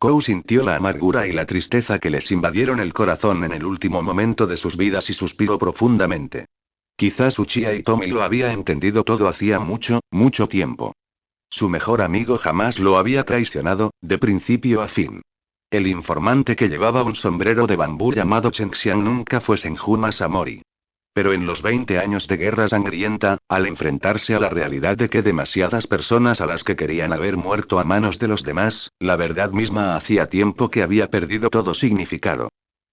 Kou sintió la amargura y la tristeza que les invadieron el corazón en el último momento de sus vidas y suspiró profundamente. Quizás Uchiha Hitomi lo había entendido todo hacía mucho, mucho tiempo. Su mejor amigo jamás lo había traicionado, de principio a fin. El informante que llevaba un sombrero de bambú llamado Chengxiang nunca fue Senju Masamori. Pero en los 20 años de guerra sangrienta, al enfrentarse a la realidad de que demasiadas personas a las que querían haber muerto a manos de los demás, la verdad misma hacía tiempo que había perdido todo significado.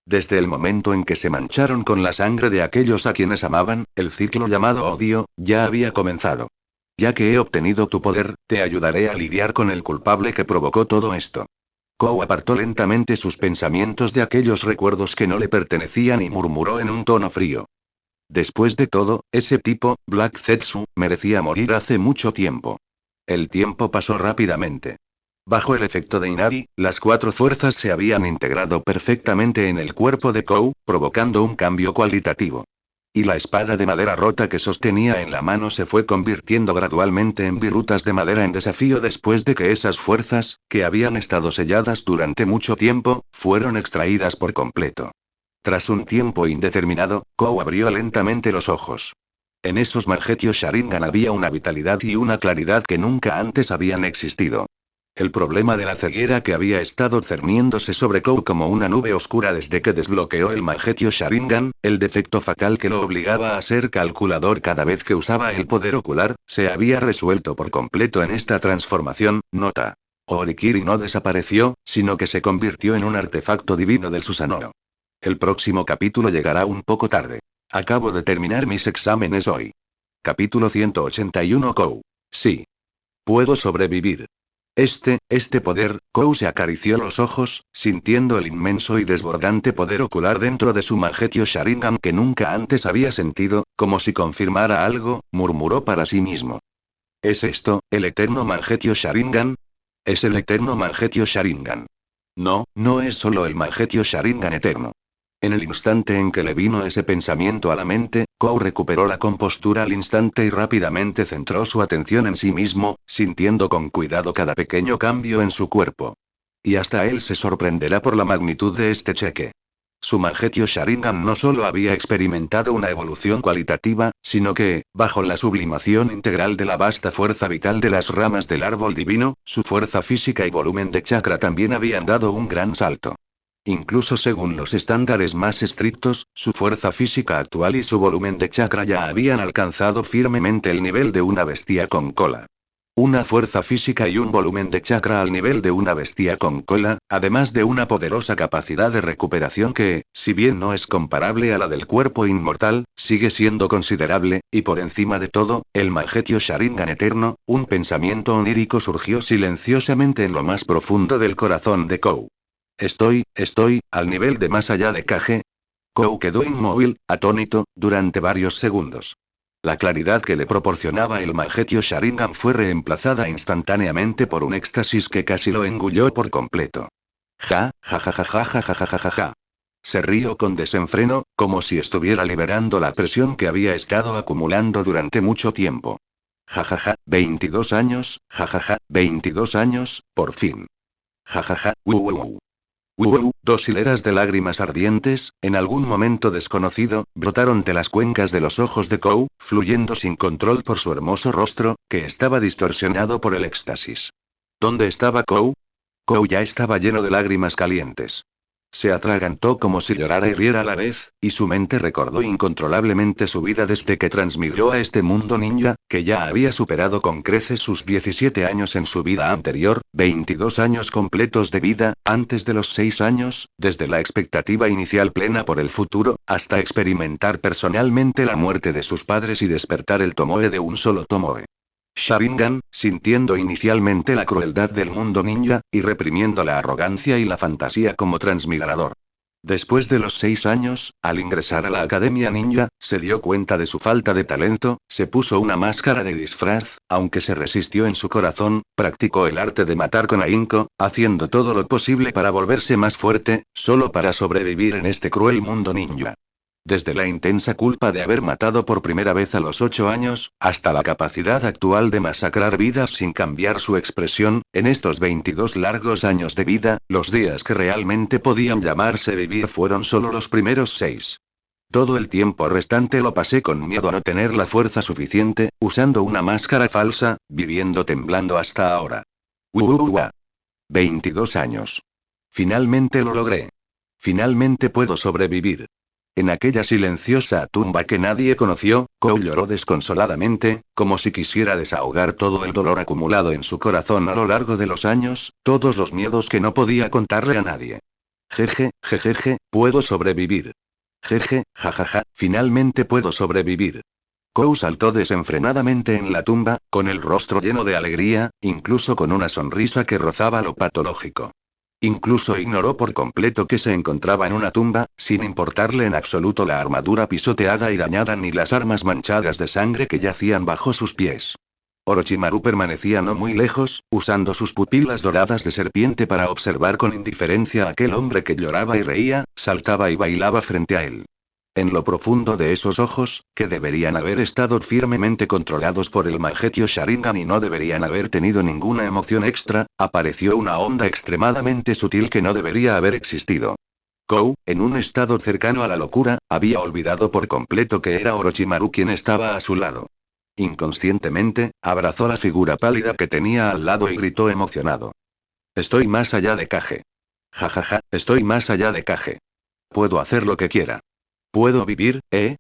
Desde el momento en que se mancharon con la sangre de aquellos a quienes amaban, el ciclo llamado odio, ya había comenzado. Ya que he obtenido tu poder, te ayudaré a lidiar con el culpable que provocó todo esto. Kou apartó lentamente sus pensamientos de aquellos recuerdos que no le pertenecían y murmuró en un tono frío. Después de todo, ese tipo, Black Zetsu, merecía morir hace mucho tiempo. El tiempo pasó rápidamente. Bajo el efecto de Inari, las 4 fuerzas se habían integrado perfectamente en el cuerpo de Kou, provocando un cambio cualitativo. Y la espada de madera rota que sostenía en la mano se fue convirtiendo gradualmente en virutas de madera en desafío después de que esas fuerzas, que habían estado selladas durante mucho tiempo, fueron extraídas por completo. Tras un tiempo indeterminado, Kou abrió lentamente los ojos. En esos Mangekyou Sharingan había una vitalidad y una claridad que nunca antes habían existido. El problema de la ceguera que había estado cerniéndose sobre Kou como una nube oscura desde que desbloqueó el Mangekyou Sharingan, el defecto fatal que lo obligaba a ser calculador cada vez que usaba el poder ocular, se había resuelto por completo en esta transformación. Nota. Orikiri no desapareció, sino que se convirtió en un artefacto divino del Susanoo. El próximo capítulo llegará un poco tarde. Acabo de terminar mis exámenes hoy. Capítulo 181 Kou. Sí. Puedo sobrevivir. Este poder, Kou se acarició los ojos, sintiendo el inmenso y desbordante poder ocular dentro de su Mangekyou Sharingan que nunca antes había sentido, como si confirmara algo, murmuró para sí mismo. ¿Es esto, el eterno Mangekyou Sharingan? Es el eterno Mangekyou Sharingan. No, no es solo el Mangekyou Sharingan eterno. En el instante en que le vino ese pensamiento a la mente, Kou recuperó la compostura al instante y rápidamente centró su atención en sí mismo, sintiendo con cuidado cada pequeño cambio en su cuerpo. Y hasta él se sorprenderá por la magnitud de este cheque. Su Mangekyou Sharingan no solo había experimentado una evolución cualitativa, sino que, bajo la sublimación integral de la vasta fuerza vital de las ramas del árbol divino, su fuerza física y volumen de chakra también habían dado un gran salto. Incluso según los estándares más estrictos, su fuerza física actual y su volumen de chakra ya habían alcanzado firmemente el nivel de una bestia con cola. Una fuerza física y un volumen de chakra al nivel de una bestia con cola, además de una poderosa capacidad de recuperación que, si bien no es comparable a la del cuerpo inmortal, sigue siendo considerable, y por encima de todo, el Mangekyou Sharingan eterno, un pensamiento onírico surgió silenciosamente en lo más profundo del corazón de Kou. Estoy, al nivel de más allá de Kage. Kou quedó inmóvil, atónito, durante varios segundos. La claridad que le proporcionaba el Mangekyou Sharingan fue reemplazada instantáneamente por un éxtasis que casi lo engulló por completo. Ja, ja ja ja ja ja ja ja ja ja ja. Se rió con desenfreno, como si estuviera liberando la presión que había estado acumulando durante mucho tiempo. Ja ja ja, 22 años, ja ja ja, 22 años, por fin. Ja ja ja, Dos hileras de lágrimas ardientes, en algún momento desconocido, brotaron de las cuencas de los ojos de Kou, fluyendo sin control por su hermoso rostro, que estaba distorsionado por el éxtasis. ¿Dónde estaba Kou? Kou ya estaba lleno de lágrimas calientes. Se atragantó como si llorara y riera a la vez, y su mente recordó incontrolablemente su vida desde que transmigró a este mundo ninja, que ya había superado con creces sus 17 años en su vida anterior, 22 años completos de vida, antes de los 6 años, desde la expectativa inicial plena por el futuro, hasta experimentar personalmente la muerte de sus padres y despertar el Tomoe de un solo Tomoe. Sharingan, sintiendo inicialmente la crueldad del mundo ninja, y reprimiendo la arrogancia y la fantasía como transmigrador. Después de los 6 años, al ingresar a la Academia Ninja, se dio cuenta de su falta de talento, se puso una máscara de disfraz, aunque se resistió en su corazón, practicó el arte de matar con ahínco, haciendo todo lo posible para volverse más fuerte, solo para sobrevivir en este cruel mundo ninja. Desde la intensa culpa de haber matado por primera vez a los 8 años, hasta la capacidad actual de masacrar vidas sin cambiar su expresión, en estos 22 largos años de vida, los días que realmente podían llamarse vivir fueron solo los primeros 6. Todo el tiempo restante lo pasé con miedo a no tener la fuerza suficiente, usando una máscara falsa, viviendo temblando hasta ahora. 22 años. Finalmente lo logré. Finalmente puedo sobrevivir. En aquella silenciosa tumba que nadie conoció, Kou lloró desconsoladamente, como si quisiera desahogar todo el dolor acumulado en su corazón a lo largo de los años, todos los miedos que no podía contarle a nadie. Jeje, puedo sobrevivir. Jeje, jajaja, finalmente puedo sobrevivir. Kou saltó desenfrenadamente en la tumba, con el rostro lleno de alegría, incluso con una sonrisa que rozaba lo patológico. Incluso ignoró por completo que se encontraba en una tumba, sin importarle en absoluto la armadura pisoteada y dañada ni las armas manchadas de sangre que yacían bajo sus pies. Orochimaru permanecía no muy lejos, usando sus pupilas doradas de serpiente para observar con indiferencia a aquel hombre que lloraba y reía, saltaba y bailaba frente a él. En lo profundo de esos ojos, que deberían haber estado firmemente controlados por el Mangekyou Sharingan y no deberían haber tenido ninguna emoción extra, apareció una onda extremadamente sutil que no debería haber existido. Kou, en un estado cercano a la locura, había olvidado por completo que era Orochimaru quien estaba a su lado. Inconscientemente, abrazó la figura pálida que tenía al lado y gritó emocionado. Estoy más allá de Kage. Jajaja, estoy más allá de Kage. Puedo hacer lo que quiera. ¿Puedo vivir, eh?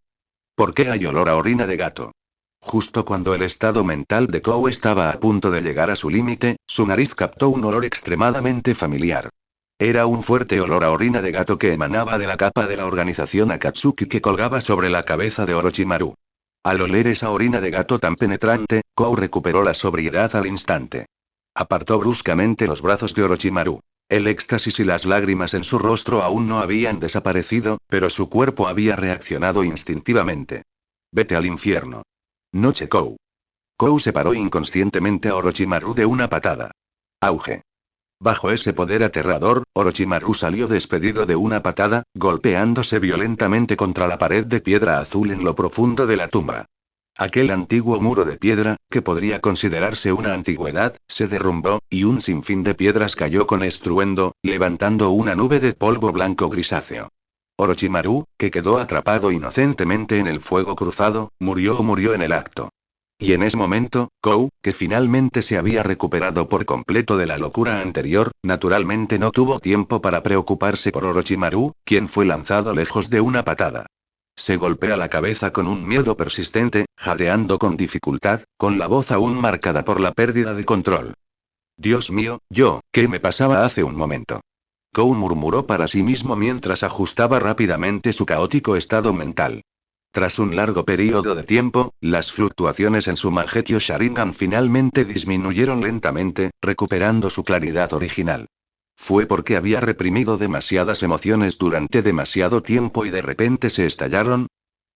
¿Por qué hay olor a orina de gato? Justo cuando el estado mental de Kou estaba a punto de llegar a su límite, su nariz captó un olor extremadamente familiar. Era un fuerte olor a orina de gato que emanaba de la capa de la organización Akatsuki que colgaba sobre la cabeza de Orochimaru. Al oler esa orina de gato tan penetrante, Kou recuperó la sobriedad al instante. Apartó bruscamente los brazos de Orochimaru. El éxtasis y las lágrimas en su rostro aún no habían desaparecido, pero su cuerpo había reaccionado instintivamente. Vete al infierno. Noche Kou. Kou separó inconscientemente a Orochimaru de una patada. Auge. Bajo ese poder aterrador, Orochimaru salió despedido de una patada, golpeándose violentamente contra la pared de piedra azul en lo profundo de la tumba. Aquel antiguo muro de piedra, que podría considerarse una antigüedad, se derrumbó, y un sinfín de piedras cayó con estruendo, levantando una nube de polvo blanco grisáceo. Orochimaru, que quedó atrapado inocentemente en el fuego cruzado, murió en el acto. Y en ese momento, Kou, que finalmente se había recuperado por completo de la locura anterior, naturalmente no tuvo tiempo para preocuparse por Orochimaru, quien fue lanzado lejos de una patada. Se golpea la cabeza con un miedo persistente, jadeando con dificultad, con la voz aún marcada por la pérdida de control. Dios mío, ¿qué me pasaba hace un momento? Kou murmuró para sí mismo mientras ajustaba rápidamente su caótico estado mental. Tras un largo período de tiempo, las fluctuaciones en su Mangekyou Sharingan finalmente disminuyeron lentamente, recuperando su claridad original. Fue porque había reprimido demasiadas emociones durante demasiado tiempo y de repente se estallaron.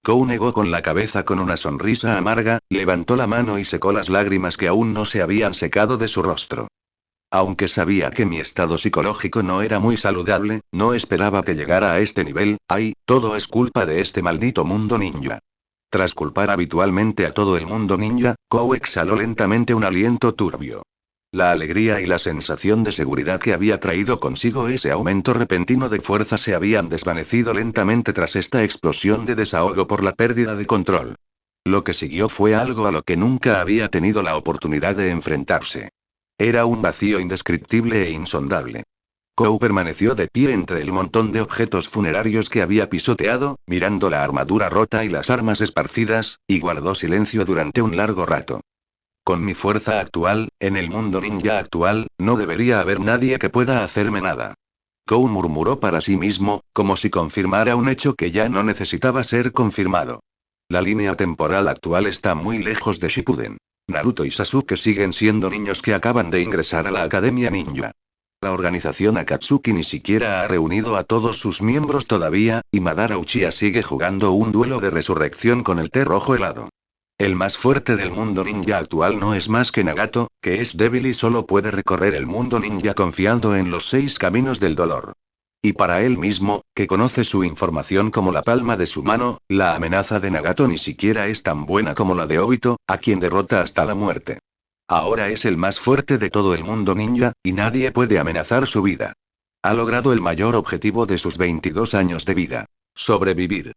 Kou negó con la cabeza con una sonrisa amarga, levantó la mano y secó las lágrimas que aún no se habían secado de su rostro. Aunque sabía que mi estado psicológico no era muy saludable, no esperaba que llegara a este nivel. Todo es culpa de este maldito mundo ninja. Tras culpar habitualmente a todo el mundo ninja, Kou exhaló lentamente un aliento turbio. La alegría y la sensación de seguridad que había traído consigo ese aumento repentino de fuerza se habían desvanecido lentamente tras esta explosión de desahogo por la pérdida de control. Lo que siguió fue algo a lo que nunca había tenido la oportunidad de enfrentarse. Era un vacío indescriptible e insondable. Kou permaneció de pie entre el montón de objetos funerarios que había pisoteado, mirando la armadura rota y las armas esparcidas, y guardó silencio durante un largo rato. Con mi fuerza actual, en el mundo ninja actual, no debería haber nadie que pueda hacerme nada. Kou murmuró para sí mismo, como si confirmara un hecho que ya no necesitaba ser confirmado. La línea temporal actual está muy lejos de Shippuden. Naruto y Sasuke siguen siendo niños que acaban de ingresar a la Academia Ninja. La organización Akatsuki ni siquiera ha reunido a todos sus miembros todavía, y Madara Uchiha sigue jugando un duelo de resurrección con el té rojo helado. El más fuerte del mundo ninja actual no es más que Nagato, que es débil y solo puede recorrer el mundo ninja confiando en los 6 caminos del dolor. Y para él mismo, que conoce su información como la palma de su mano, la amenaza de Nagato ni siquiera es tan buena como la de Obito, a quien derrota hasta la muerte. Ahora es el más fuerte de todo el mundo ninja, y nadie puede amenazar su vida. Ha logrado el mayor objetivo de sus 22 años de vida. Sobrevivir.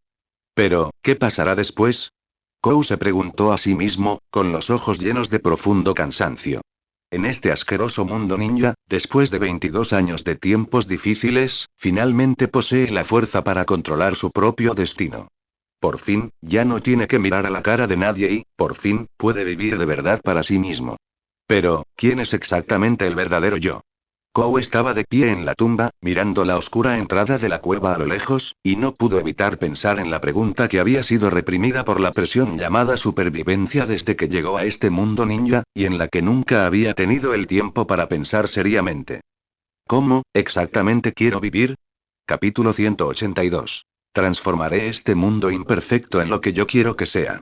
Pero, ¿qué pasará después? Kou se preguntó a sí mismo, con los ojos llenos de profundo cansancio. En este asqueroso mundo ninja, después de 22 años de tiempos difíciles, finalmente posee la fuerza para controlar su propio destino. Por fin, ya no tiene que mirar a la cara de nadie y, por fin, puede vivir de verdad para sí mismo. Pero, ¿quién es exactamente el verdadero yo? Kou estaba de pie en la tumba, mirando la oscura entrada de la cueva a lo lejos, y no pudo evitar pensar en la pregunta que había sido reprimida por la presión llamada supervivencia desde que llegó a este mundo ninja, y en la que nunca había tenido el tiempo para pensar seriamente. ¿Cómo, exactamente quiero vivir? Capítulo 182. Transformaré este mundo imperfecto en lo que yo quiero que sea.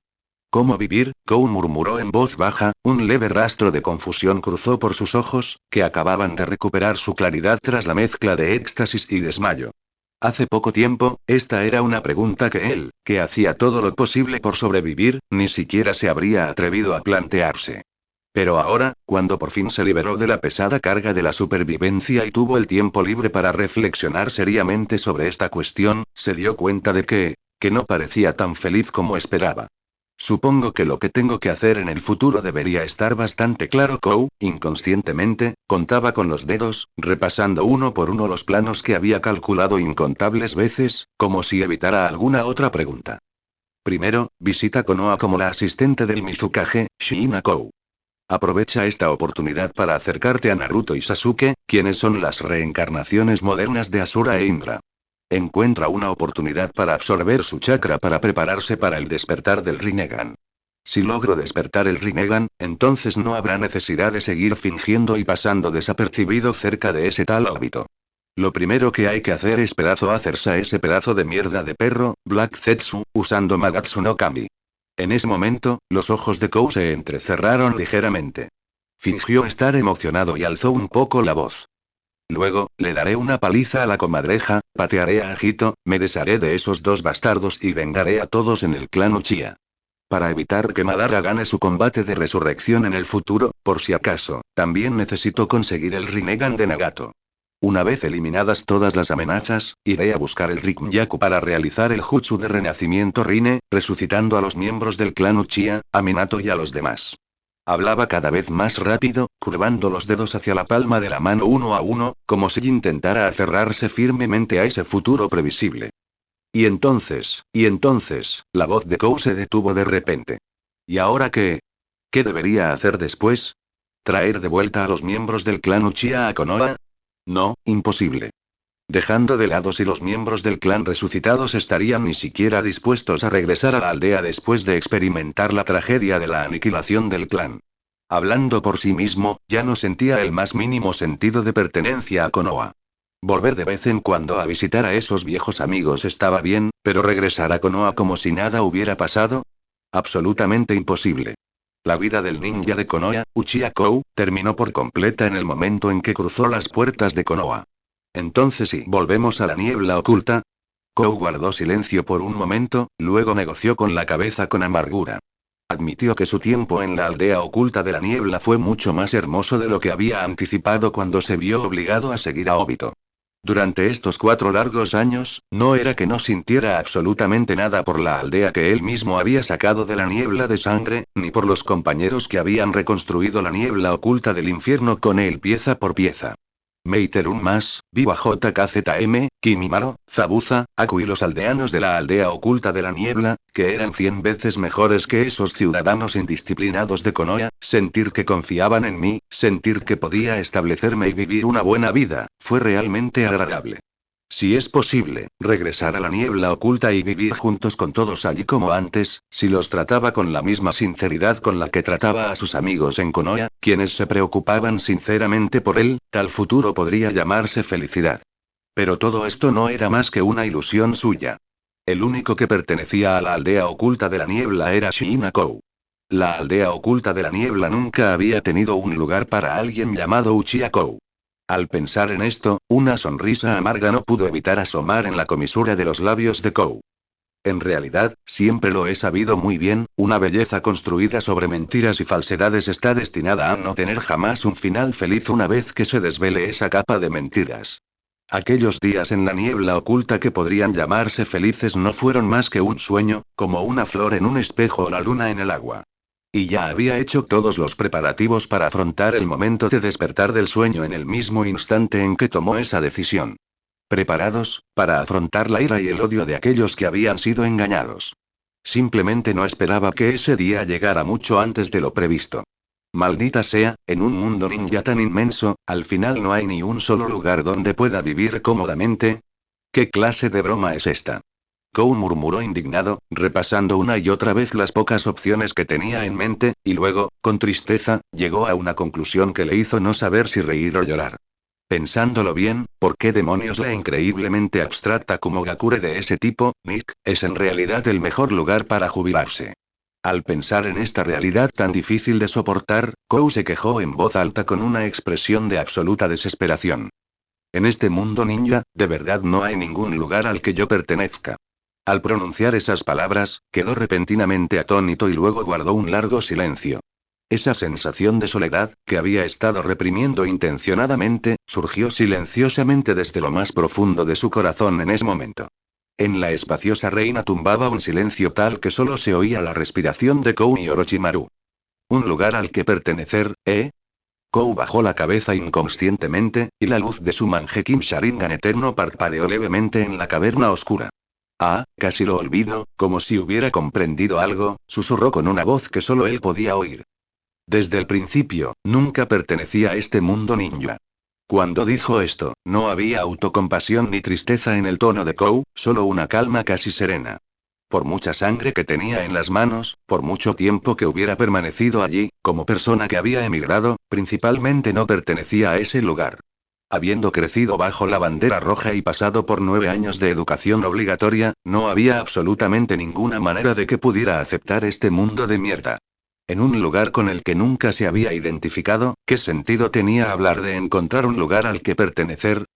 ¿Cómo vivir? Kou murmuró en voz baja, un leve rastro de confusión cruzó por sus ojos, que acababan de recuperar su claridad tras la mezcla de éxtasis y desmayo. Hace poco tiempo, esta era una pregunta que él, que hacía todo lo posible por sobrevivir, ni siquiera se habría atrevido a plantearse. Pero ahora, cuando por fin se liberó de la pesada carga de la supervivencia y tuvo el tiempo libre para reflexionar seriamente sobre esta cuestión, se dio cuenta de que no parecía tan feliz como esperaba. Supongo que lo que tengo que hacer en el futuro debería estar bastante claro. Kou, inconscientemente, contaba con los dedos, repasando uno por uno los planos que había calculado incontables veces, como si evitara alguna otra pregunta. Primero, visita Konoha como la asistente del Mizukage, Shiina Kou. Aprovecha esta oportunidad para acercarte a Naruto y Sasuke, quienes son las reencarnaciones modernas de Asura e Indra. Encuentra una oportunidad para absorber su chakra para prepararse para el despertar del Rinnegan. Si logro despertar el Rinnegan, entonces no habrá necesidad de seguir fingiendo y pasando desapercibido cerca de ese tal Obito. Lo primero que hay que hacer es hacerse a ese pedazo de mierda de perro, Black Zetsu, usando Magatsu no Kami. En ese momento, los ojos de Kou se entrecerraron ligeramente. Fingió estar emocionado y alzó un poco la voz. Luego, le daré una paliza a la comadreja, patearé a Agito, me desharé de esos dos bastardos y vengaré a todos en el clan Uchiha. Para evitar que Madara gane su combate de resurrección en el futuro, por si acaso, también necesito conseguir el Rinnegan de Nagato. Una vez eliminadas todas las amenazas, iré a buscar el Rinjaku para realizar el Jutsu de renacimiento Rinne, resucitando a los miembros del clan Uchiha, a Minato y a los demás. Hablaba cada vez más rápido, curvando los dedos hacia la palma de la mano uno a uno, como si intentara aferrarse firmemente a ese futuro previsible. Y entonces, la voz de Kou se detuvo de repente. ¿Y ahora qué? ¿Qué debería hacer después? ¿Traer de vuelta a los miembros del clan Uchiha a Konoha? No, imposible. Dejando de lado si los miembros del clan resucitados estarían ni siquiera dispuestos a regresar a la aldea después de experimentar la tragedia de la aniquilación del clan. Hablando por sí mismo, ya no sentía el más mínimo sentido de pertenencia a Konoha. Volver de vez en cuando a visitar a esos viejos amigos estaba bien, pero regresar a Konoha como si nada hubiera pasado? Absolutamente imposible. La vida del ninja de Konoha, Uchiha Kou, terminó por completa en el momento en que cruzó las puertas de Konoha. Entonces sí, volvemos a la niebla oculta. Kou guardó silencio por un momento, luego negoció con la cabeza con amargura. Admitió que su tiempo en la aldea oculta de la niebla fue mucho más hermoso de lo que había anticipado cuando se vio obligado a seguir a Obito. Durante estos 4 largos años, no era que no sintiera absolutamente nada por la aldea que él mismo había sacado de la niebla de sangre, ni por los compañeros que habían reconstruido la niebla oculta del infierno con él pieza por pieza. Meiterun más, Viva JKZM, Kimimaro, Zabuza, Aku y los aldeanos de la aldea oculta de la niebla, que eran 100 veces mejores que esos ciudadanos indisciplinados de Konoha, sentir que confiaban en mí, sentir que podía establecerme y vivir una buena vida, fue realmente agradable. Si es posible, regresar a la niebla oculta y vivir juntos con todos allí como antes, si los trataba con la misma sinceridad con la que trataba a sus amigos en Konoha, quienes se preocupaban sinceramente por él, tal futuro podría llamarse felicidad. Pero todo esto no era más que una ilusión suya. El único que pertenecía a la aldea oculta de la niebla era Shiina Kou. La aldea oculta de la niebla nunca había tenido un lugar para alguien llamado Uchiha Kou. Al pensar en esto, una sonrisa amarga no pudo evitar asomar en la comisura de los labios de Kou. En realidad, siempre lo he sabido muy bien, una belleza construida sobre mentiras y falsedades está destinada a no tener jamás un final feliz una vez que se desvele esa capa de mentiras. Aquellos días en la niebla oculta que podrían llamarse felices no fueron más que un sueño, como una flor en un espejo o la luna en el agua. Y ya había hecho todos los preparativos para afrontar el momento de despertar del sueño en el mismo instante en que tomó esa decisión. Preparados, para afrontar la ira y el odio de aquellos que habían sido engañados. Simplemente no esperaba que ese día llegara mucho antes de lo previsto. Maldita sea, en un mundo ninja tan inmenso, al final no hay ni un solo lugar donde pueda vivir cómodamente. ¿Qué clase de broma es esta? Kou murmuró indignado, repasando una y otra vez las pocas opciones que tenía en mente, y luego, con tristeza, llegó a una conclusión que le hizo no saber si reír o llorar. Pensándolo bien, ¿por qué demonios la increíblemente abstracta Kumogakure de ese tipo, Nick, es en realidad el mejor lugar para jubilarse? Al pensar en esta realidad tan difícil de soportar, Kou se quejó en voz alta con una expresión de absoluta desesperación. En este mundo ninja, de verdad no hay ningún lugar al que yo pertenezca. Al pronunciar esas palabras, quedó repentinamente atónito y luego guardó un largo silencio. Esa sensación de soledad, que había estado reprimiendo intencionadamente, surgió silenciosamente desde lo más profundo de su corazón en ese momento. En la espaciosa reina tumbaba un silencio tal que solo se oía la respiración de Kou y Orochimaru. Un lugar al que pertenecer, ¿eh? Kou bajó la cabeza inconscientemente, y la luz de su Mangekyou Sharingan eterno parpadeó levemente en la caverna oscura. Ah, casi lo olvido, como si hubiera comprendido algo, susurró con una voz que solo él podía oír. Desde el principio, nunca pertenecía a este mundo ninja. Cuando dijo esto, no había autocompasión ni tristeza en el tono de Kou, solo una calma casi serena. Por mucha sangre que tenía en las manos, por mucho tiempo que hubiera permanecido allí, como persona que había emigrado, principalmente no pertenecía a ese lugar. Habiendo crecido bajo la bandera roja y pasado por 9 años de educación obligatoria, no había absolutamente ninguna manera de que pudiera aceptar este mundo de mierda. En un lugar con el que nunca se había identificado, ¿qué sentido tenía hablar de encontrar un lugar al que pertenecer?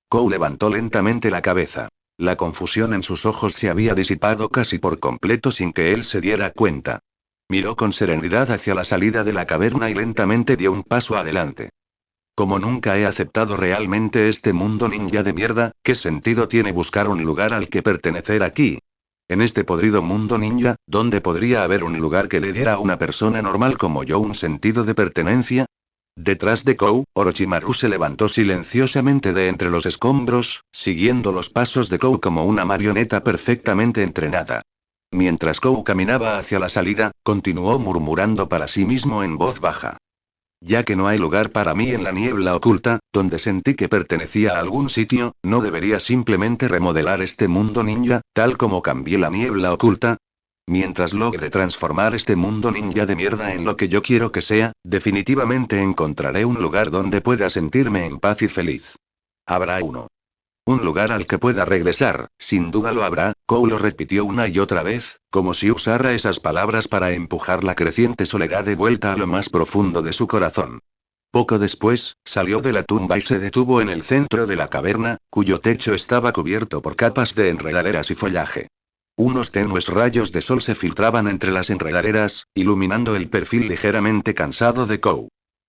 Kou levantó lentamente la cabeza. La confusión en sus ojos se había disipado casi por completo sin que él se diera cuenta. Miró con serenidad hacia la salida de la caverna y lentamente dio un paso adelante. Como nunca he aceptado realmente este mundo ninja de mierda, ¿qué sentido tiene buscar un lugar al que pertenecer aquí? En este podrido mundo ninja, ¿dónde podría haber un lugar que le diera a una persona normal como yo un sentido de pertenencia? Detrás de Kou, Orochimaru se levantó silenciosamente de entre los escombros, siguiendo los pasos de Kou como una marioneta perfectamente entrenada. Mientras Kou caminaba hacia la salida, continuó murmurando para sí mismo en voz baja. Ya que no hay lugar para mí en la niebla oculta, donde sentí que pertenecía a algún sitio, ¿no debería simplemente remodelar este mundo ninja, tal como cambié la niebla oculta? Mientras logre transformar este mundo ninja de mierda en lo que yo quiero que sea, definitivamente encontraré un lugar donde pueda sentirme en paz y feliz. Habrá uno. Un lugar al que pueda regresar, sin duda lo habrá, Kou lo repitió una y otra vez, como si usara esas palabras para empujar la creciente soledad de vuelta a lo más profundo de su corazón. Poco después, salió de la tumba y se detuvo en el centro de la caverna, cuyo techo estaba cubierto por capas de enredaderas y follaje. Unos tenues rayos de sol se filtraban entre las enredaderas, iluminando el perfil ligeramente cansado de Kou.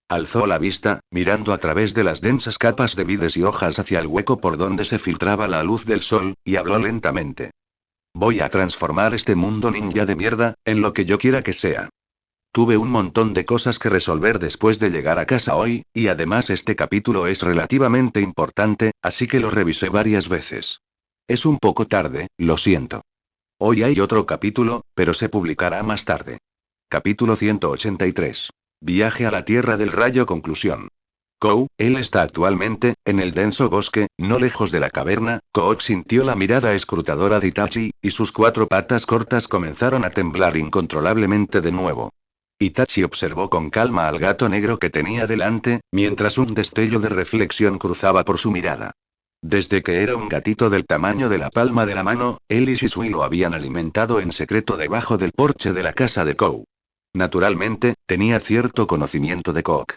Alzó la vista, mirando a través de las densas capas de vides y hojas hacia el hueco por donde se filtraba la luz del sol, y habló lentamente. Voy a transformar este mundo ninja de mierda, en lo que yo quiera que sea. Tuve un montón de cosas que resolver después de llegar a casa hoy, y además este capítulo es relativamente importante, así que lo revisé varias veces. Es un poco tarde, lo siento. Hoy hay otro capítulo, pero se publicará más tarde. Capítulo 183. Viaje a la Tierra del Rayo. Conclusión. Kou, él está actualmente, en el denso bosque, no lejos de la caverna. Kou sintió la mirada escrutadora de Itachi, y sus 4 patas cortas comenzaron a temblar incontrolablemente de nuevo. Itachi observó con calma al gato negro que tenía delante, mientras un destello de reflexión cruzaba por su mirada. Desde que era un gatito del tamaño de la palma de la mano, él y Shisui lo habían alimentado en secreto debajo del porche de la casa de Kou. Naturalmente, tenía cierto conocimiento de Kook.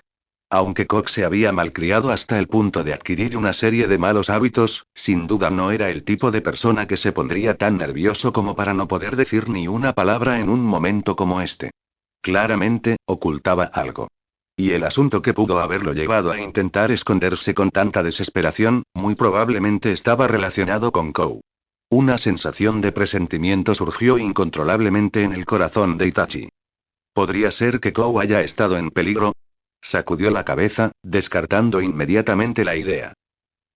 Aunque Kok se había malcriado hasta el punto de adquirir una serie de malos hábitos, sin duda no era el tipo de persona que se pondría tan nervioso como para no poder decir ni una palabra en un momento como este. Claramente, ocultaba algo. Y el asunto que pudo haberlo llevado a intentar esconderse con tanta desesperación, muy probablemente estaba relacionado con Kou. Una sensación de presentimiento surgió incontrolablemente en el corazón de Itachi. ¿Podría ser que Kou haya estado en peligro? Sacudió la cabeza, descartando inmediatamente la idea.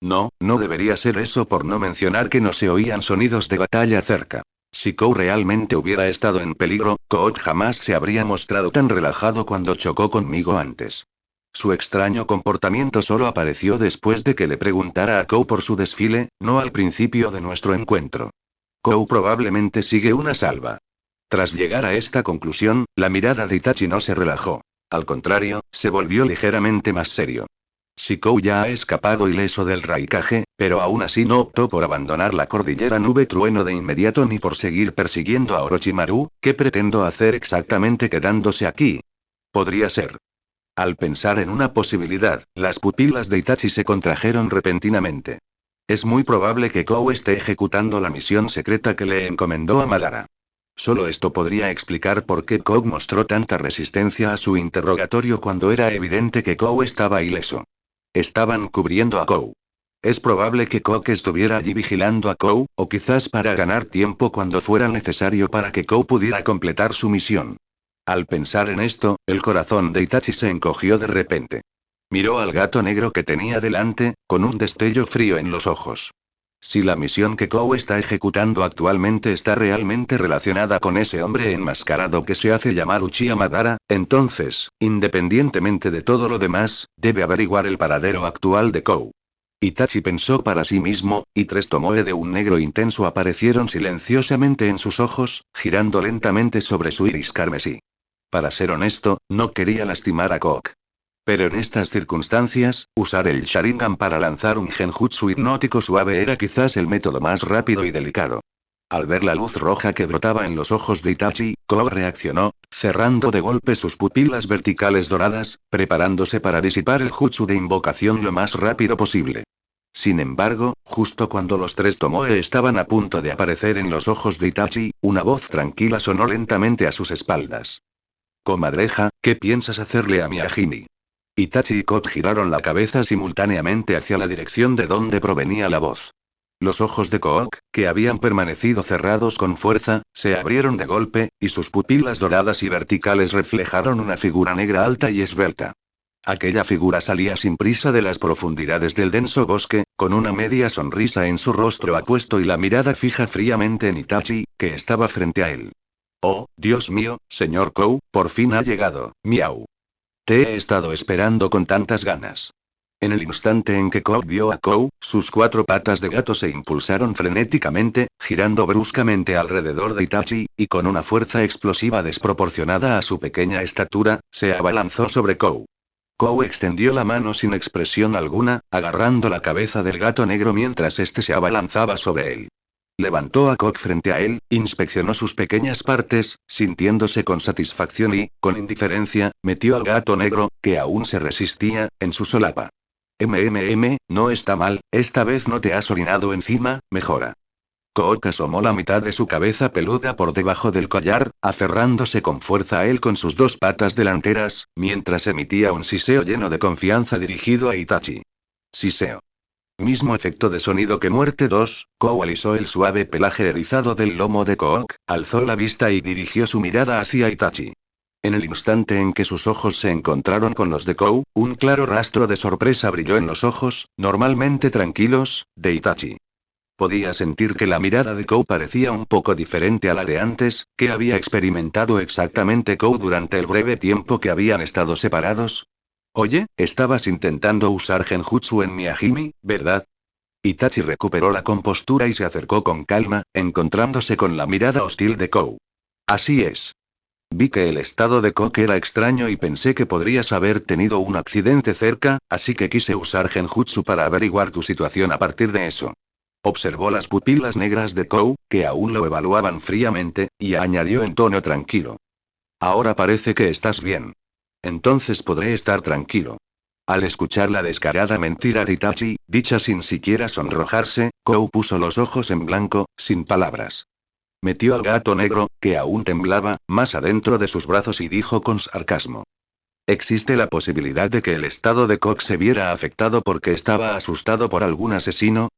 No, no debería ser eso, por no mencionar que no se oían sonidos de batalla cerca. Si Kou realmente hubiera estado en peligro, Kou jamás se habría mostrado tan relajado cuando chocó conmigo antes. Su extraño comportamiento solo apareció después de que le preguntara a Kou por su desfile, no al principio de nuestro encuentro. Kou probablemente sigue una salva. Tras llegar a esta conclusión, la mirada de Itachi no se relajó. Al contrario, se volvió ligeramente más serio. Si Kou ya ha escapado ileso del Raikage, pero aún así no optó por abandonar la cordillera Nube Trueno de inmediato ni por seguir persiguiendo a Orochimaru, ¿qué pretendo hacer exactamente quedándose aquí? Podría ser. Al pensar en una posibilidad, las pupilas de Itachi se contrajeron repentinamente. Es muy probable que Kou esté ejecutando la misión secreta que le encomendó a Madara. Solo esto podría explicar por qué Kou mostró tanta resistencia a su interrogatorio cuando era evidente que Kou estaba ileso. Estaban cubriendo a Kou. Es probable que Kou estuviera allí vigilando a Kou, o quizás para ganar tiempo cuando fuera necesario para que Kou pudiera completar su misión. Al pensar en esto, el corazón de Itachi se encogió de repente. Miró al gato negro que tenía delante, con un destello frío en los ojos. Si la misión que Kou está ejecutando actualmente está realmente relacionada con ese hombre enmascarado que se hace llamar Uchiha Madara, entonces, independientemente de todo lo demás, debe averiguar el paradero actual de Kou. Itachi pensó para sí mismo, y tres tomoe de un negro intenso aparecieron silenciosamente en sus ojos, girando lentamente sobre su iris carmesí. Para ser honesto, no quería lastimar a Kok. Pero en estas circunstancias, usar el Sharingan para lanzar un genjutsu hipnótico suave era quizás el método más rápido y delicado. Al ver la luz roja que brotaba en los ojos de Itachi, Kou reaccionó, cerrando de golpe sus pupilas verticales doradas, preparándose para disipar el jutsu de invocación lo más rápido posible. Sin embargo, justo cuando los tres tomoe estaban a punto de aparecer en los ojos de Itachi, una voz tranquila sonó lentamente a sus espaldas. Comadreja, ¿qué piensas hacerle a mi Hajime? Itachi y Kok giraron la cabeza simultáneamente hacia la dirección de donde provenía la voz. Los ojos de Kook, que habían permanecido cerrados con fuerza, se abrieron de golpe, y sus pupilas doradas y verticales reflejaron una figura negra alta y esbelta. Aquella figura salía sin prisa de las profundidades del denso bosque, con una media sonrisa en su rostro apuesto y la mirada fija fríamente en Itachi, que estaba frente a él. Oh, Dios mío, señor Kou, por fin ha llegado, miau. Te he estado esperando con tantas ganas. En el instante en que Kou vio a Kou, sus cuatro patas de gato se impulsaron frenéticamente, girando bruscamente alrededor de Itachi, y con una fuerza explosiva desproporcionada a su pequeña estatura, se abalanzó sobre Kou. Kou extendió la mano sin expresión alguna, agarrando la cabeza del gato negro mientras éste se abalanzaba sobre él. Levantó a Kok frente a él, inspeccionó sus pequeñas partes, sintiéndose con satisfacción y, con indiferencia, metió al gato negro, que aún se resistía, en su solapa. No está mal, esta vez no te has orinado encima, mejora. Kok asomó la mitad de su cabeza peluda por debajo del collar, aferrándose con fuerza a él con sus dos patas delanteras, mientras emitía un siseo lleno de confianza dirigido a Itachi. Siseo. Mismo efecto de sonido que Muerte 2, Kou alisó el suave pelaje erizado del lomo de Kook, alzó la vista y dirigió su mirada hacia Itachi. En el instante en que sus ojos se encontraron con los de Kou, un claro rastro de sorpresa brilló en los ojos, normalmente tranquilos, de Itachi. Podía sentir que la mirada de Kou parecía un poco diferente a la de antes, que había experimentado exactamente Kou durante el breve tiempo que habían estado separados. Oye, estabas intentando usar genjutsu en mi Hajime, ¿verdad? Itachi recuperó la compostura y se acercó con calma, encontrándose con la mirada hostil de Kou. Así es. Vi que el estado de Kok era extraño y pensé que podrías haber tenido un accidente cerca, así que quise usar genjutsu para averiguar tu situación a partir de eso. Observó las pupilas negras de Kou, que aún lo evaluaban fríamente, y añadió en tono tranquilo. Ahora parece que estás bien. Entonces podré estar tranquilo. Al escuchar la descarada mentira de Itachi, dicha sin siquiera sonrojarse, Kou puso los ojos en blanco, sin palabras. Metió al gato negro, que aún temblaba, más adentro de sus brazos y dijo con sarcasmo. ¿Existe la posibilidad de que el estado de Cox se viera afectado porque estaba asustado por algún asesino?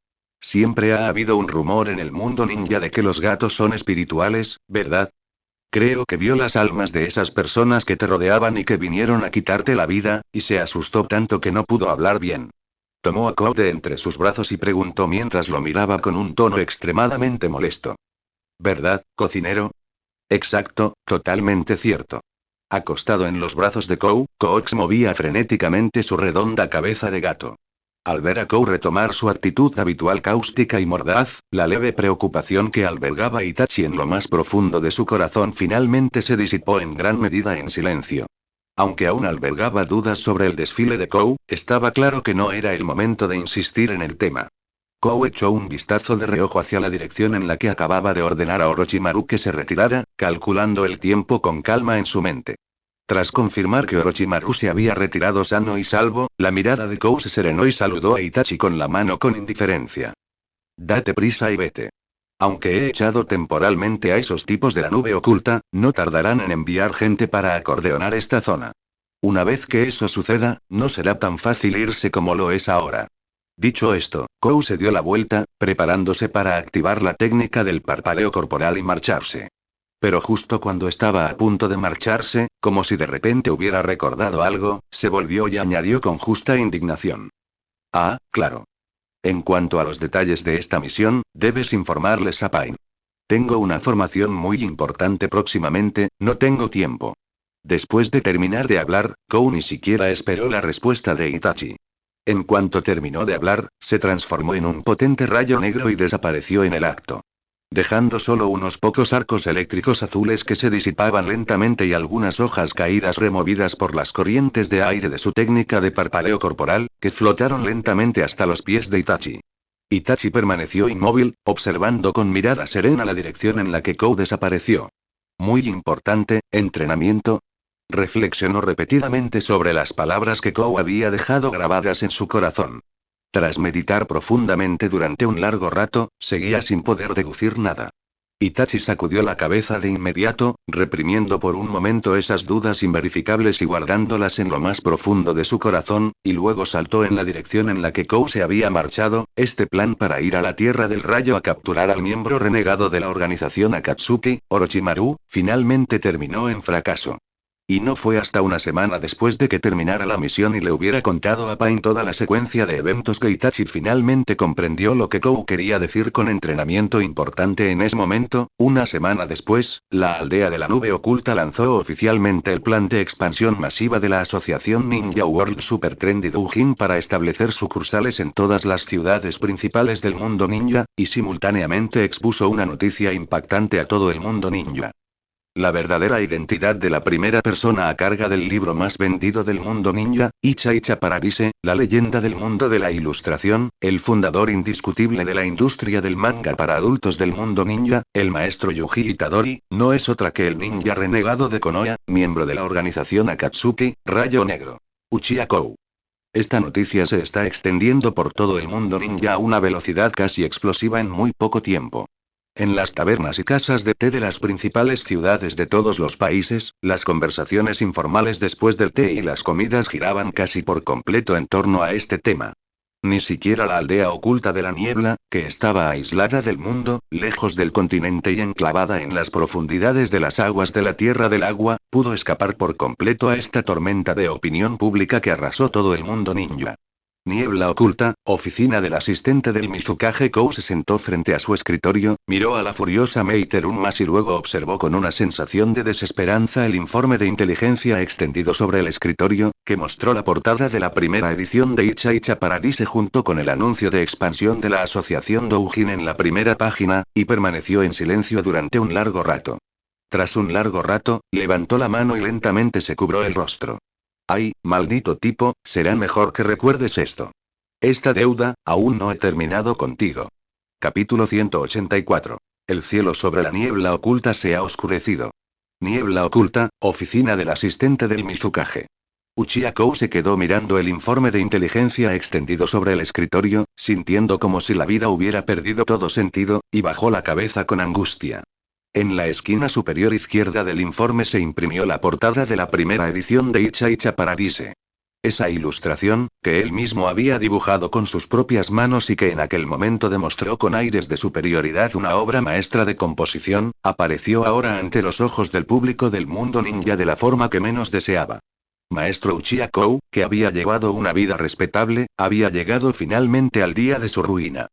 Siempre ha habido un rumor en el mundo ninja de que los gatos son espirituales, ¿verdad? Creo que vio las almas de esas personas que te rodeaban y que vinieron a quitarte la vida, y se asustó tanto que no pudo hablar bien. Tomó a Kou de entre sus brazos y preguntó mientras lo miraba con un tono extremadamente molesto. ¿Verdad, cocinero? Exacto, totalmente cierto. Acostado en los brazos de Kou, Cox movía frenéticamente su redonda cabeza de gato. Al ver a Kou retomar su actitud habitual cáustica y mordaz, la leve preocupación que albergaba Itachi en lo más profundo de su corazón finalmente se disipó en gran medida en silencio. Aunque aún albergaba dudas sobre el desfile de Kou, estaba claro que no era el momento de insistir en el tema. Kou echó un vistazo de reojo hacia la dirección en la que acababa de ordenar a Orochimaru que se retirara, calculando el tiempo con calma en su mente. Tras confirmar que Orochimaru se había retirado sano y salvo, la mirada de Kou se serenó y saludó a Itachi con la mano con indiferencia. Date prisa y vete. Aunque he echado temporalmente a esos tipos de la nube oculta, no tardarán en enviar gente para acordeonar esta zona. Una vez que eso suceda, no será tan fácil irse como lo es ahora. Dicho esto, Kou se dio la vuelta, preparándose para activar la técnica del parpadeo corporal y marcharse. Pero justo cuando estaba a punto de marcharse, como si de repente hubiera recordado algo, se volvió y añadió con justa indignación. Ah, claro. En cuanto a los detalles de esta misión, debes informarles a Pain. Tengo una formación muy importante próximamente, no tengo tiempo. Después de terminar de hablar, Kou ni siquiera esperó la respuesta de Itachi. En cuanto terminó de hablar, se transformó en un potente rayo negro y desapareció en el acto. Dejando solo unos pocos arcos eléctricos azules que se disipaban lentamente y algunas hojas caídas removidas por las corrientes de aire de su técnica de parpadeo corporal, que flotaron lentamente hasta los pies de Itachi. Itachi permaneció inmóvil, observando con mirada serena la dirección en la que Kou desapareció. Muy importante, entrenamiento. Reflexionó repetidamente sobre las palabras que Kou había dejado grabadas en su corazón. Tras meditar profundamente durante un largo rato, seguía sin poder deducir nada. Itachi sacudió la cabeza de inmediato, reprimiendo por un momento esas dudas inverificables y guardándolas en lo más profundo de su corazón, y luego saltó en la dirección en la que Kou se había marchado. Este plan para ir a la Tierra del Rayo a capturar al miembro renegado de la organización Akatsuki, Orochimaru, finalmente terminó en fracaso. Y no fue hasta una semana después de que terminara la misión y le hubiera contado a Pain toda la secuencia de eventos que Itachi finalmente comprendió lo que Kou quería decir con entrenamiento importante en ese momento. Una semana después, la aldea de la nube oculta lanzó oficialmente el plan de expansión masiva de la asociación Ninja World Super Trendy Doujin para establecer sucursales en todas las ciudades principales del mundo ninja, y simultáneamente expuso una noticia impactante a todo el mundo ninja. La verdadera identidad de la primera persona a carga del libro más vendido del mundo ninja, Icha Paradise, la leyenda del mundo de la ilustración, el fundador indiscutible de la industria del manga para adultos del mundo ninja, el maestro Yuji Itadori, no es otra que el ninja renegado de Konoha, miembro de la organización Akatsuki, Rayo Negro. Uchiha Kou. Esta noticia se está extendiendo por todo el mundo ninja a una velocidad casi explosiva en muy poco tiempo. En las tabernas y casas de té de las principales ciudades de todos los países, las conversaciones informales después del té y las comidas giraban casi por completo en torno a este tema. Ni siquiera la aldea oculta de la niebla, que estaba aislada del mundo, lejos del continente y enclavada en las profundidades de las aguas de la Tierra del Agua, pudo escapar por completo a esta tormenta de opinión pública que arrasó todo el mundo ninja. Niebla oculta, oficina del asistente del Mizukage Kou se sentó frente a su escritorio, miró a la furiosa Meiterumas y luego observó con una sensación de desesperanza el informe de inteligencia extendido sobre el escritorio, que mostró la portada de la primera edición de Icha Paradise junto con el anuncio de expansión de la asociación Doujin en la primera página, y permaneció en silencio durante un largo rato. Tras un largo rato, levantó la mano y lentamente se cubrió el rostro. Ay, maldito tipo, será mejor que recuerdes esto. Esta deuda, aún no he terminado contigo. Capítulo 184. El cielo sobre la niebla oculta se ha oscurecido. Niebla oculta, oficina del asistente del Mizukage. Uchiha Kou se quedó mirando el informe de inteligencia extendido sobre el escritorio, sintiendo como si la vida hubiera perdido todo sentido, y bajó la cabeza con angustia. En la esquina superior izquierda del informe se imprimió la portada de la primera edición de Icha Icha Paradise. Esa ilustración, que él mismo había dibujado con sus propias manos y que en aquel momento demostró con aires de superioridad una obra maestra de composición, apareció ahora ante los ojos del público del mundo ninja de la forma que menos deseaba. Maestro Uchiha Kou, que había llevado una vida respetable, había llegado finalmente al día de su ruina.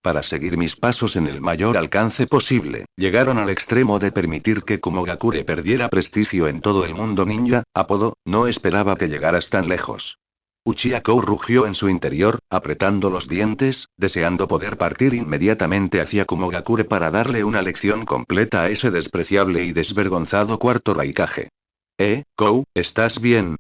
Para seguir mis pasos en el mayor alcance posible, llegaron al extremo de permitir que Kumogakure perdiera prestigio en todo el mundo ninja, apodo, no esperaba que llegaras tan lejos. Uchiha Kou rugió en su interior, apretando los dientes, deseando poder partir inmediatamente hacia Kumogakure para darle una lección completa a ese despreciable y desvergonzado cuarto Raikage. Kou, ¿estás bien?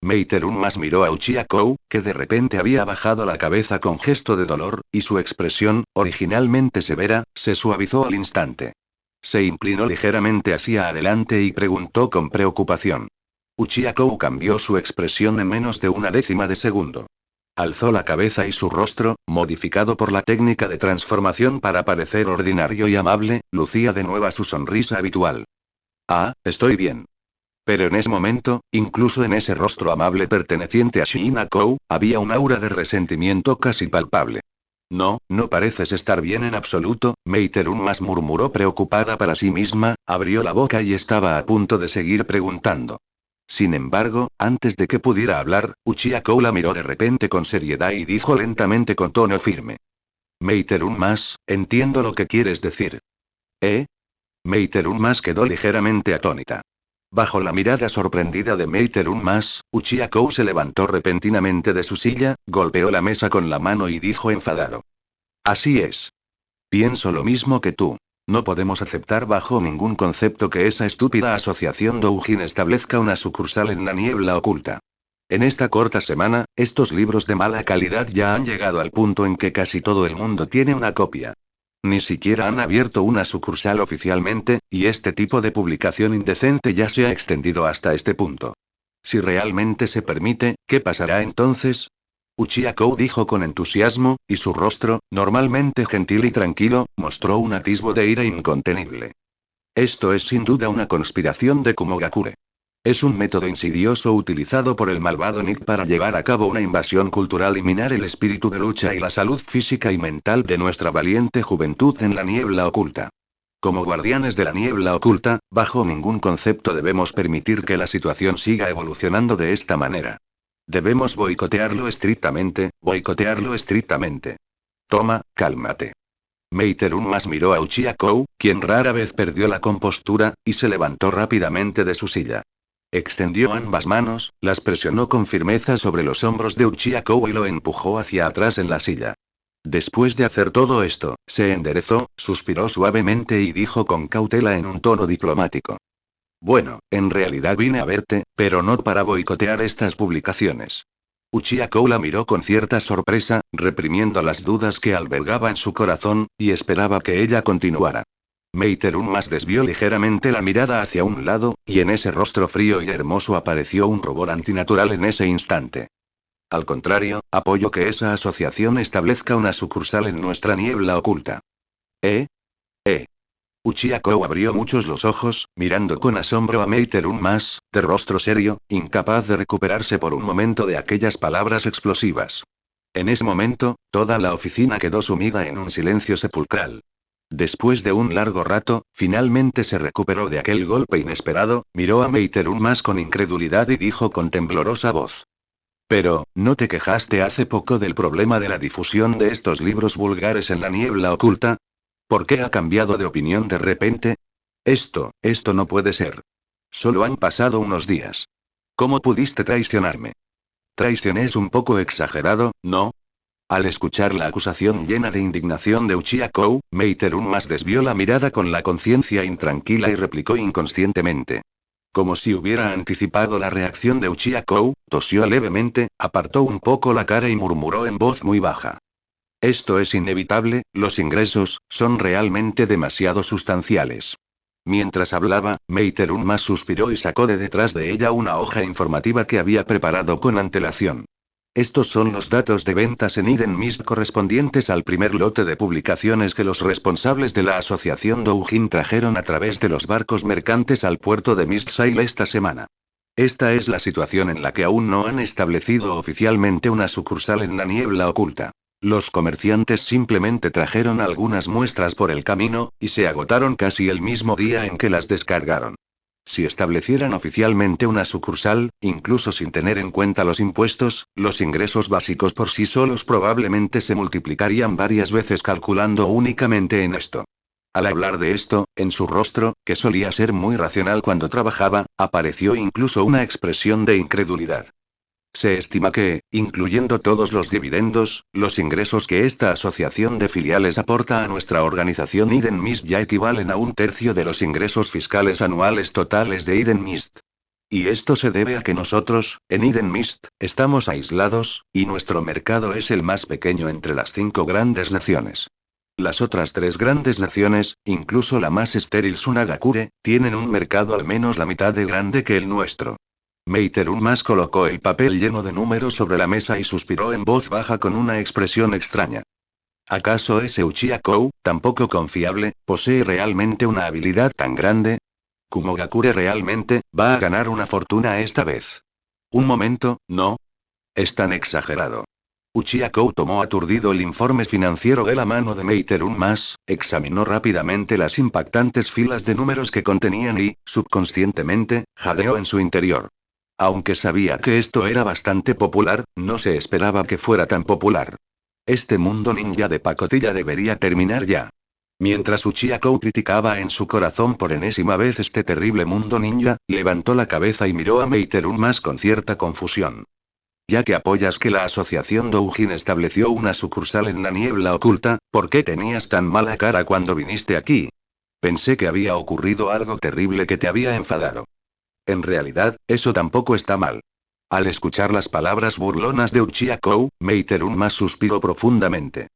Meiterun más miró a Uchiha Kou, que de repente había bajado la cabeza con gesto de dolor, y su expresión, originalmente severa, se suavizó al instante. Se inclinó ligeramente hacia adelante y preguntó con preocupación. Uchiha Kou cambió su expresión en menos de una décima de segundo. Alzó la cabeza y su rostro, modificado por la técnica de transformación para parecer ordinario y amable, lucía de nuevo su sonrisa habitual. Ah, estoy bien. Pero en ese momento, incluso en ese rostro amable perteneciente a Shiina Kou, había un aura de resentimiento casi palpable. No, no pareces estar bien en absoluto, Meiterun más murmuró preocupada para sí misma, abrió la boca y estaba a punto de seguir preguntando. Sin embargo, antes de que pudiera hablar, Uchiha Kou la miró de repente con seriedad y dijo lentamente con tono firme. Meiterun más, entiendo lo que quieres decir. Meiterun más quedó ligeramente atónita. Bajo la mirada sorprendida de Meiterun más, Uchiha Kou se levantó repentinamente de su silla, golpeó la mesa con la mano y dijo enfadado. Así es. Pienso lo mismo que tú. No podemos aceptar bajo ningún concepto que esa estúpida asociación Doujin establezca una sucursal en la niebla oculta. En esta corta semana, estos libros de mala calidad ya han llegado al punto en que casi todo el mundo tiene una copia. Ni siquiera han abierto una sucursal oficialmente, y este tipo de publicación indecente ya se ha extendido hasta este punto. Si realmente se permite, ¿qué pasará entonces? Uchiha Kou dijo con entusiasmo, y su rostro, normalmente gentil y tranquilo, mostró un atisbo de ira incontenible. Esto es sin duda una conspiración de Kumogakure. Es un método insidioso utilizado por el malvado Nick para llevar a cabo una invasión cultural y minar el espíritu de lucha y la salud física y mental de nuestra valiente juventud en la niebla oculta. Como guardianes de la niebla oculta, bajo ningún concepto debemos permitir que la situación siga evolucionando de esta manera. Debemos boicotearlo estrictamente, boicotearlo estrictamente. Toma, cálmate. Meiterun más miró a Uchiha Kou, quien rara vez perdió la compostura, y se levantó rápidamente de su silla. Extendió ambas manos, las presionó con firmeza sobre los hombros de Uchiha Kou y lo empujó hacia atrás en la silla. Después de hacer todo esto, se enderezó, suspiró suavemente y dijo con cautela en un tono diplomático. Bueno, en realidad vine a verte, pero no para boicotear estas publicaciones. Uchiha Kou la miró con cierta sorpresa, reprimiendo las dudas que albergaba en su corazón, y esperaba que ella continuara. Meiterun más desvió ligeramente la mirada hacia un lado, y en ese rostro frío y hermoso apareció un rubor antinatural en ese instante. Al contrario, apoyo que esa asociación establezca una sucursal en nuestra niebla oculta. ¿Eh? Uchiha Kou abrió muchos los ojos, mirando con asombro a Meiterun más, de rostro serio, incapaz de recuperarse por un momento de aquellas palabras explosivas. En ese momento, toda la oficina quedó sumida en un silencio sepulcral. Después de un largo rato, finalmente se recuperó de aquel golpe inesperado, miró a Meiterun más con incredulidad y dijo con temblorosa voz. Pero, ¿no te quejaste hace poco del problema de la difusión de estos libros vulgares en la niebla oculta? ¿Por qué ha cambiado de opinión de repente? Esto no puede ser. Solo han pasado unos días. ¿Cómo pudiste traicionarme? Traicioné es un poco exagerado, ¿no? Al escuchar la acusación llena de indignación de Uchiha Kou, Meiterun más desvió la mirada con la conciencia intranquila y replicó inconscientemente. Como si hubiera anticipado la reacción de Uchiha Kou, tosió levemente, apartó un poco la cara y murmuró en voz muy baja. Esto es inevitable, los ingresos son realmente demasiado sustanciales. Mientras hablaba, Meiterun más suspiró y sacó de detrás de ella una hoja informativa que había preparado con antelación. Estos son los datos de ventas en Eden Mist correspondientes al primer lote de publicaciones que los responsables de la asociación Doujin trajeron a través de los barcos mercantes al puerto de Mistsail esta semana. Esta es la situación en la que aún no han establecido oficialmente una sucursal en la niebla oculta. Los comerciantes simplemente trajeron algunas muestras por el camino, y se agotaron casi el mismo día en que las descargaron. Si establecieran oficialmente una sucursal, incluso sin tener en cuenta los impuestos, los ingresos básicos por sí solos probablemente se multiplicarían varias veces calculando únicamente en esto. Al hablar de esto, en su rostro, que solía ser muy racional cuando trabajaba, apareció incluso una expresión de incredulidad. Se estima que, incluyendo todos los dividendos, los ingresos que esta asociación de filiales aporta a nuestra organización Eden Mist ya equivalen a un tercio de los ingresos fiscales anuales totales de Eden Mist. Y esto se debe a que nosotros, en Eden Mist, estamos aislados, y nuestro mercado es el más pequeño entre las 5 grandes naciones. Las otras 3 grandes naciones, incluso la más estéril Sunagakure, tienen un mercado al menos la mitad de grande que el nuestro. Meiterun más colocó el papel lleno de números sobre la mesa y suspiró en voz baja con una expresión extraña. ¿Acaso ese Uchiha Kou, tan poco confiable, posee realmente una habilidad tan grande? ¿Kumogakure realmente va a ganar una fortuna esta vez? Un momento, ¿no? Es tan exagerado. Uchiha Kou tomó aturdido el informe financiero de la mano de Meiterun más, examinó rápidamente las impactantes filas de números que contenían y, subconscientemente, jadeó en su interior. Aunque sabía que esto era bastante popular, no se esperaba que fuera tan popular. Este mundo ninja de pacotilla debería terminar ya. Mientras Uchiha Kou criticaba en su corazón por enésima vez este terrible mundo ninja, levantó la cabeza y miró a Meiterun más con cierta confusión. Ya que apoyas que la asociación Doujin estableció una sucursal en la niebla oculta, ¿por qué tenías tan mala cara cuando viniste aquí? Pensé que había ocurrido algo terrible que te había enfadado. En realidad, eso tampoco está mal. Al escuchar las palabras burlonas de Uchiha Kou, Meiterun más suspiró profundamente.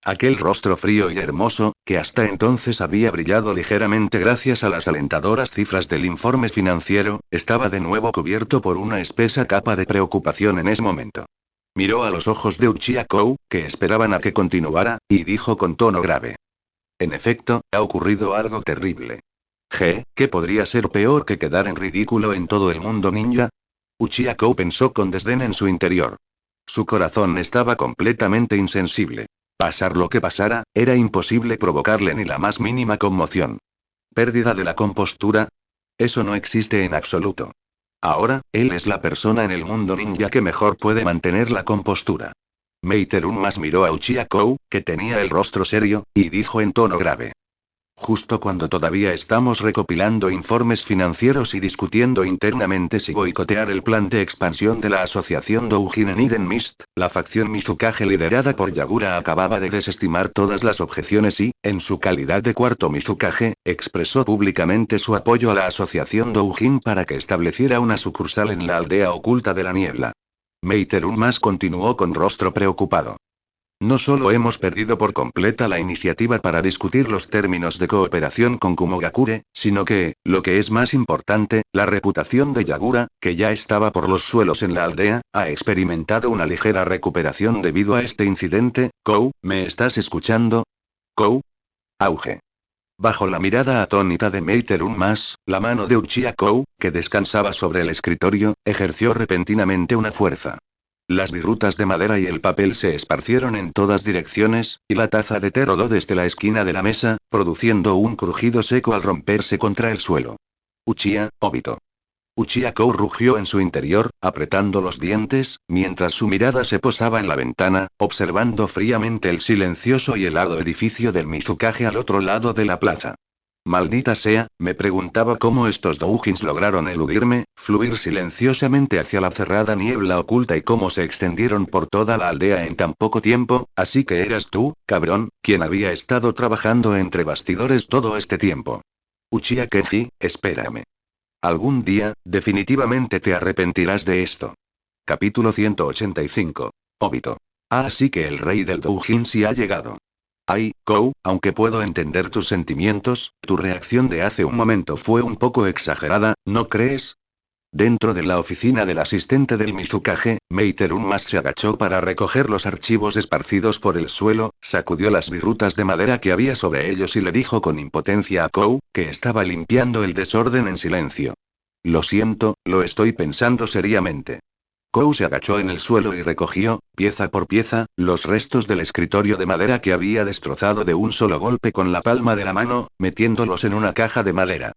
Aquel rostro frío y hermoso, que hasta entonces había brillado ligeramente gracias a las alentadoras cifras del informe financiero, estaba de nuevo cubierto por una espesa capa de preocupación en ese momento. Miró a los ojos de Uchiha Kou, que esperaban a que continuara, y dijo con tono grave. En efecto, ha ocurrido algo terrible. ¿Qué podría ser peor que quedar en ridículo en todo el mundo ninja? Uchiha Kou pensó con desdén en su interior. Su corazón estaba completamente insensible. Pasar lo que pasara, era imposible provocarle ni la más mínima conmoción. ¿Pérdida de la compostura? Eso no existe en absoluto. Ahora, él es la persona en el mundo ninja que mejor puede mantener la compostura. Meiterun más miró a Uchiha Kou, que tenía el rostro serio, y dijo en tono grave. Justo cuando todavía estamos recopilando informes financieros y discutiendo internamente si boicotear el plan de expansión de la asociación Doujin en Eden Mist, la facción Mizukage liderada por Yagura acababa de desestimar todas las objeciones y, en su calidad de cuarto Mizukage, expresó públicamente su apoyo a la asociación Doujin para que estableciera una sucursal en la aldea oculta de la niebla. Meiterun más continuó con rostro preocupado. No solo hemos perdido por completa la iniciativa para discutir los términos de cooperación con Kumogakure, sino que, lo que es más importante, la reputación de Yagura, que ya estaba por los suelos en la aldea, ha experimentado una ligera recuperación debido a este incidente. Kou, ¿me estás escuchando? Kou. Auge. Bajo la mirada atónita de Meiterun más, la mano de Uchiha Kou, que descansaba sobre el escritorio, ejerció repentinamente una fuerza. Las virutas de madera y el papel se esparcieron en todas direcciones, y la taza de té rodó desde la esquina de la mesa, produciendo un crujido seco al romperse contra el suelo. Uchiha, Obito. Uchiha Kou rugió en su interior, apretando los dientes, mientras su mirada se posaba en la ventana, observando fríamente el silencioso y helado edificio del Mizukage al otro lado de la plaza. Maldita sea, me preguntaba cómo estos doujins lograron eludirme, fluir silenciosamente hacia la cerrada niebla oculta y cómo se extendieron por toda la aldea en tan poco tiempo, así que eras tú, cabrón, quien había estado trabajando entre bastidores todo este tiempo. Uchiha Kenji, espérame. Algún día, definitivamente te arrepentirás de esto. Capítulo 185. Obito. Así que el rey del doujin sí ha llegado. Ay, Kou, aunque puedo entender tus sentimientos, tu reacción de hace un momento fue un poco exagerada, ¿no crees? Dentro de la oficina del asistente del Mizukage, Meiterunmas se agachó para recoger los archivos esparcidos por el suelo, sacudió las virutas de madera que había sobre ellos y le dijo con impotencia a Kou, que estaba limpiando el desorden en silencio. Lo siento, lo estoy pensando seriamente. Kou se agachó en el suelo y recogió, pieza por pieza, los restos del escritorio de madera que había destrozado de un solo golpe con la palma de la mano, metiéndolos en una caja de madera.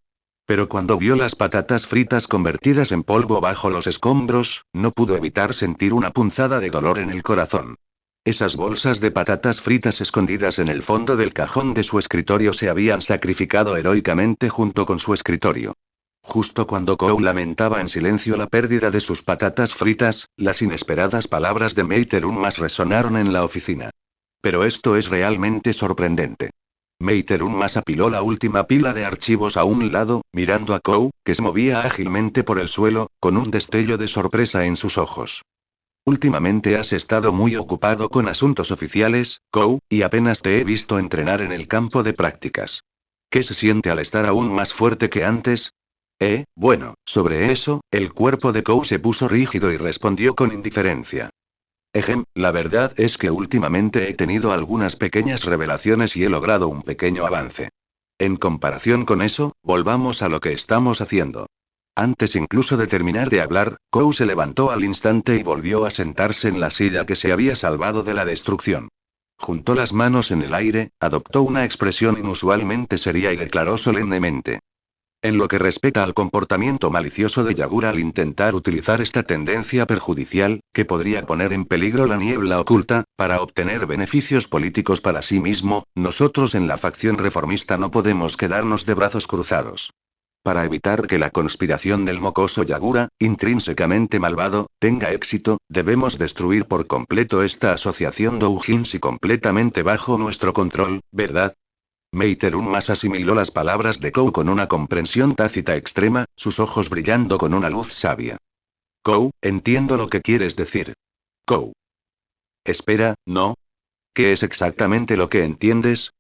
Pero cuando vio las patatas fritas convertidas en polvo bajo los escombros, no pudo evitar sentir una punzada de dolor en el corazón. Esas bolsas de patatas fritas escondidas en el fondo del cajón de su escritorio se habían sacrificado heroicamente junto con su escritorio. Justo cuando Kou lamentaba en silencio la pérdida de sus patatas fritas, las inesperadas palabras de Meiterunmas resonaron en la oficina. Pero esto es realmente sorprendente. Meiterunmas apiló la última pila de archivos a un lado, mirando a Kou, que se movía ágilmente por el suelo, con un destello de sorpresa en sus ojos. Últimamente has estado muy ocupado con asuntos oficiales, Kou, y apenas te he visto entrenar en el campo de prácticas. ¿Qué se siente al estar aún más fuerte que antes? Bueno, sobre eso, el cuerpo de Kou se puso rígido y respondió con indiferencia. La verdad es que últimamente he tenido algunas pequeñas revelaciones y he logrado un pequeño avance. En comparación con eso, volvamos a lo que estamos haciendo. Antes incluso de terminar de hablar, Kou se levantó al instante y volvió a sentarse en la silla que se había salvado de la destrucción. Juntó las manos en el aire, adoptó una expresión inusualmente seria y declaró solemnemente. En lo que respecta al comportamiento malicioso de Yagura al intentar utilizar esta tendencia perjudicial, que podría poner en peligro la niebla oculta, para obtener beneficios políticos para sí mismo, nosotros en la facción reformista no podemos quedarnos de brazos cruzados. Para evitar que la conspiración del mocoso Yagura, intrínsecamente malvado, tenga éxito, debemos destruir por completo esta asociación doujinshi completamente bajo nuestro control, ¿verdad? Meiterunmas asimiló las palabras de Kou con una comprensión tácita extrema, sus ojos brillando con una luz sabia. Kou, entiendo lo que quieres decir. Kou. Espera, ¿no? ¿Qué es exactamente lo que entiendes?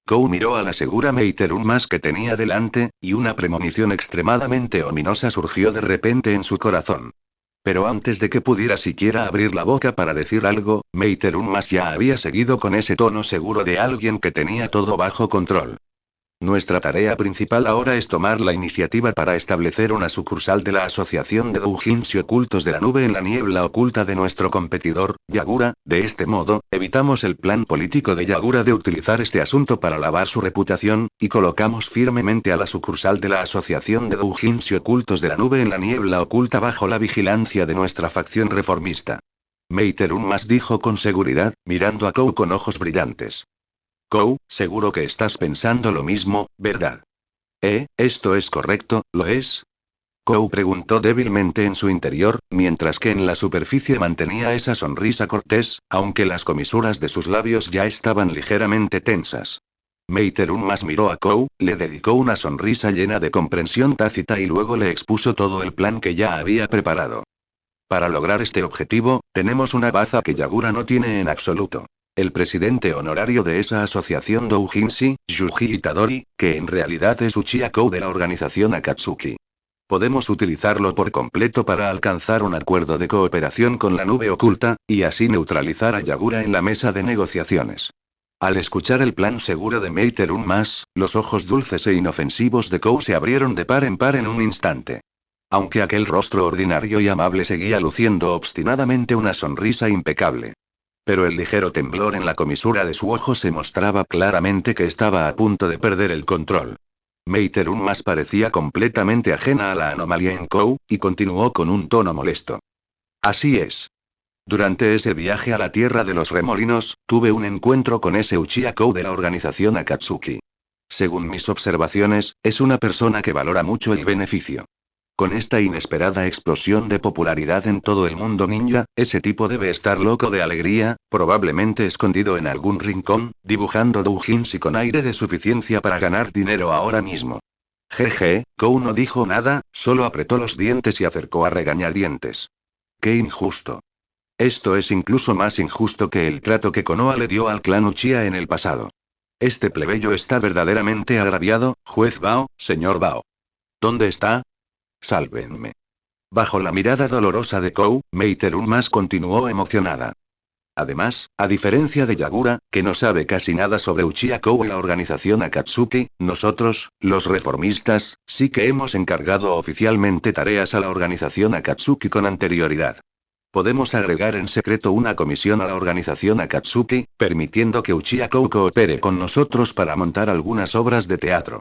Kou miró a la segura Meiterunmas que tenía delante, y una premonición extremadamente ominosa surgió de repente en su corazón. Pero antes de que pudiera siquiera abrir la boca para decir algo, Meiterunmas ya había seguido con ese tono seguro de alguien que tenía todo bajo control. Nuestra tarea principal ahora es tomar la iniciativa para establecer una sucursal de la Asociación de Doujinshi Ocultos de la Nube en la niebla oculta de nuestro competidor, Yagura. De este modo, evitamos el plan político de Yagura de utilizar este asunto para lavar su reputación, y colocamos firmemente a la sucursal de la Asociación de Doujinshi Ocultos de la Nube en la niebla oculta bajo la vigilancia de nuestra facción reformista. Meiterunmas dijo con seguridad, mirando a Kou con ojos brillantes. Kou, seguro que estás pensando lo mismo, ¿verdad? ¿Esto es correcto, lo es? Kou preguntó débilmente en su interior, mientras que en la superficie mantenía esa sonrisa cortés, aunque las comisuras de sus labios ya estaban ligeramente tensas. Meiterunmas miró a Kou, le dedicó una sonrisa llena de comprensión tácita y luego le expuso todo el plan que ya había preparado. Para lograr este objetivo, tenemos una baza que Yagura no tiene en absoluto. El presidente honorario de esa asociación doujinshi, Yuji Itadori, que en realidad es Uchiha Kou de la organización Akatsuki. Podemos utilizarlo por completo para alcanzar un acuerdo de cooperación con la nube oculta, y así neutralizar a Yagura en la mesa de negociaciones. Al escuchar el plan seguro de Meiterunmas, los ojos dulces e inofensivos de Kou se abrieron de par en un instante. Aunque aquel rostro ordinario y amable seguía luciendo obstinadamente una sonrisa impecable. Pero el ligero temblor en la comisura de su ojo se mostraba claramente que estaba a punto de perder el control. Meiterunmas parecía completamente ajena a la anomalía en Kou, y continuó con un tono molesto. Así es. Durante ese viaje a la Tierra de los Remolinos, tuve un encuentro con ese Uchiha Kou de la organización Akatsuki. Según mis observaciones, es una persona que valora mucho el beneficio. Con esta inesperada explosión de popularidad en todo el mundo ninja, ese tipo debe estar loco de alegría, probablemente escondido en algún rincón, dibujando doujinshi con aire de suficiencia para ganar dinero ahora mismo. Jeje, Kou no dijo nada, solo apretó los dientes y acercó a regañadientes. ¡Qué injusto! Esto es incluso más injusto que el trato que Konoha le dio al clan Uchiha en el pasado. Este plebeyo está verdaderamente agraviado, juez Bao, señor Bao. ¿Dónde está? Sálvenme. Bajo la mirada dolorosa de Kou, Meiterunmas continuó emocionada. Además, a diferencia de Yagura, que no sabe casi nada sobre Uchiha Kou y la organización Akatsuki, nosotros, los reformistas, sí que hemos encargado oficialmente tareas a la organización Akatsuki con anterioridad. Podemos agregar en secreto una comisión a la organización Akatsuki, permitiendo que Uchiha Kou coopere con nosotros para montar algunas obras de teatro.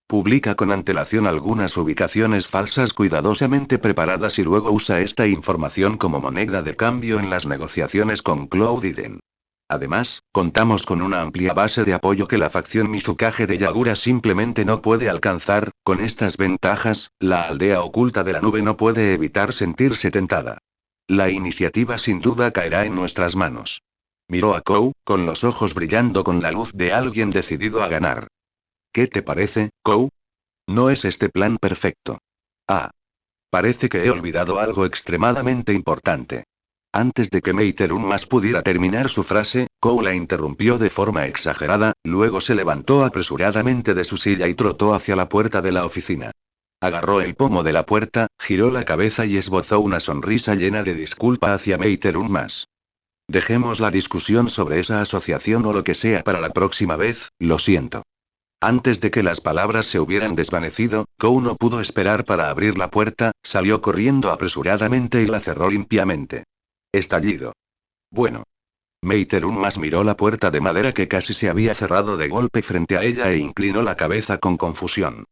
Publica con antelación algunas ubicaciones falsas cuidadosamente preparadas y luego usa esta información como moneda de cambio en las negociaciones con Cloudiden. Además, contamos con una amplia base de apoyo que la facción Mizukage de Yagura simplemente no puede alcanzar. Con estas ventajas, la aldea oculta de la nube no puede evitar sentirse tentada. La iniciativa sin duda caerá en nuestras manos. Miró a Kou, con los ojos brillando con la luz de alguien decidido a ganar. ¿Qué te parece, Kou? ¿No es este plan perfecto? Ah. Parece que he olvidado algo extremadamente importante. Antes de que Meiterunmas pudiera terminar su frase, Kou la interrumpió de forma exagerada, luego se levantó apresuradamente de su silla y trotó hacia la puerta de la oficina. Agarró el pomo de la puerta, giró la cabeza y esbozó una sonrisa llena de disculpa hacia Meiterunmas. Dejemos la discusión sobre esa asociación o lo que sea para la próxima vez, lo siento. Antes de que las palabras se hubieran desvanecido, Kou no pudo esperar para abrir la puerta, salió corriendo apresuradamente y la cerró limpiamente. Estallido. Bueno. Meiterunmas miró la puerta de madera que casi se había cerrado de golpe frente a ella e inclinó la cabeza con confusión.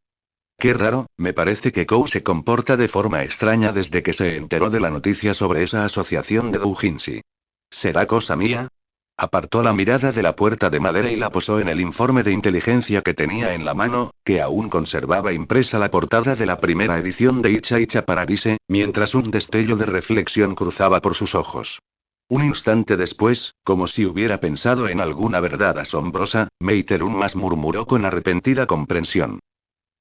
Qué raro, me parece que Kou se comporta de forma extraña desde que se enteró de la noticia sobre esa asociación de doujinshi. ¿Será cosa mía? Apartó la mirada de la puerta de madera y la posó en el informe de inteligencia que tenía en la mano, que aún conservaba impresa la portada de la primera edición de Icha Icha Paradise, mientras un destello de reflexión cruzaba por sus ojos. Un instante después, como si hubiera pensado en alguna verdad asombrosa, Meiterunmas murmuró con arrepentida comprensión.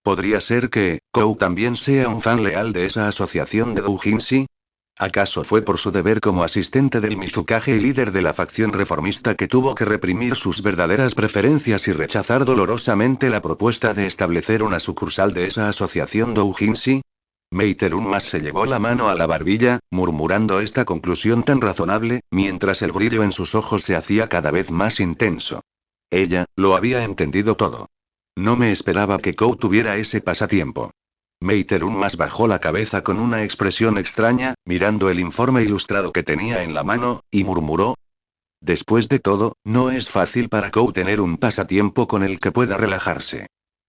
¿Podría ser que Kou también sea un fan leal de esa asociación de doujinshi? ¿Acaso fue por su deber como asistente del Mizukage y líder de la facción reformista que tuvo que reprimir sus verdaderas preferencias y rechazar dolorosamente la propuesta de establecer una sucursal de esa asociación doujinshi? Meiterunmas se llevó la mano a la barbilla, murmurando esta conclusión tan razonable, mientras el brillo en sus ojos se hacía cada vez más intenso. Ella, lo había entendido todo. No me esperaba que Kou tuviera ese pasatiempo. Meiterunmas bajó la cabeza con una expresión extraña, mirando el informe ilustrado que tenía en la mano, y murmuró. Después de todo, no es fácil para Kou tener un pasatiempo con el que pueda relajarse.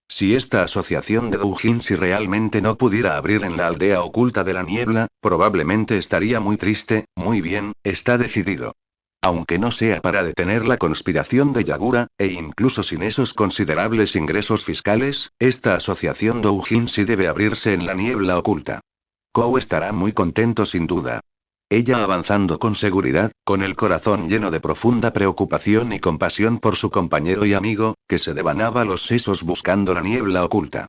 Si esta asociación de doujinshi realmente no pudiera abrir en la aldea oculta de la niebla, probablemente estaría muy triste. Muy bien, está decidido. Aunque no sea para detener la conspiración de Yagura, e incluso sin esos considerables ingresos fiscales, esta asociación doujinshi debe abrirse en la niebla oculta. Kou estará muy contento sin duda. Ella avanzando con seguridad, con el corazón lleno de profunda preocupación y compasión por su compañero y amigo, que se devanaba los sesos buscando la niebla oculta.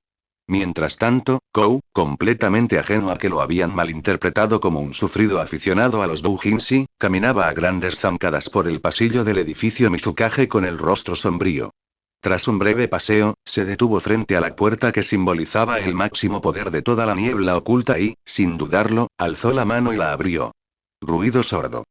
Mientras tanto, Kou, completamente ajeno a que lo habían malinterpretado como un sufrido aficionado a los doujinshi, caminaba a grandes zancadas por el pasillo del edificio Mizukage con el rostro sombrío. Tras un breve paseo, se detuvo frente a la puerta que simbolizaba el máximo poder de toda la niebla oculta y, sin dudarlo, alzó la mano y la abrió. Ruido sordo.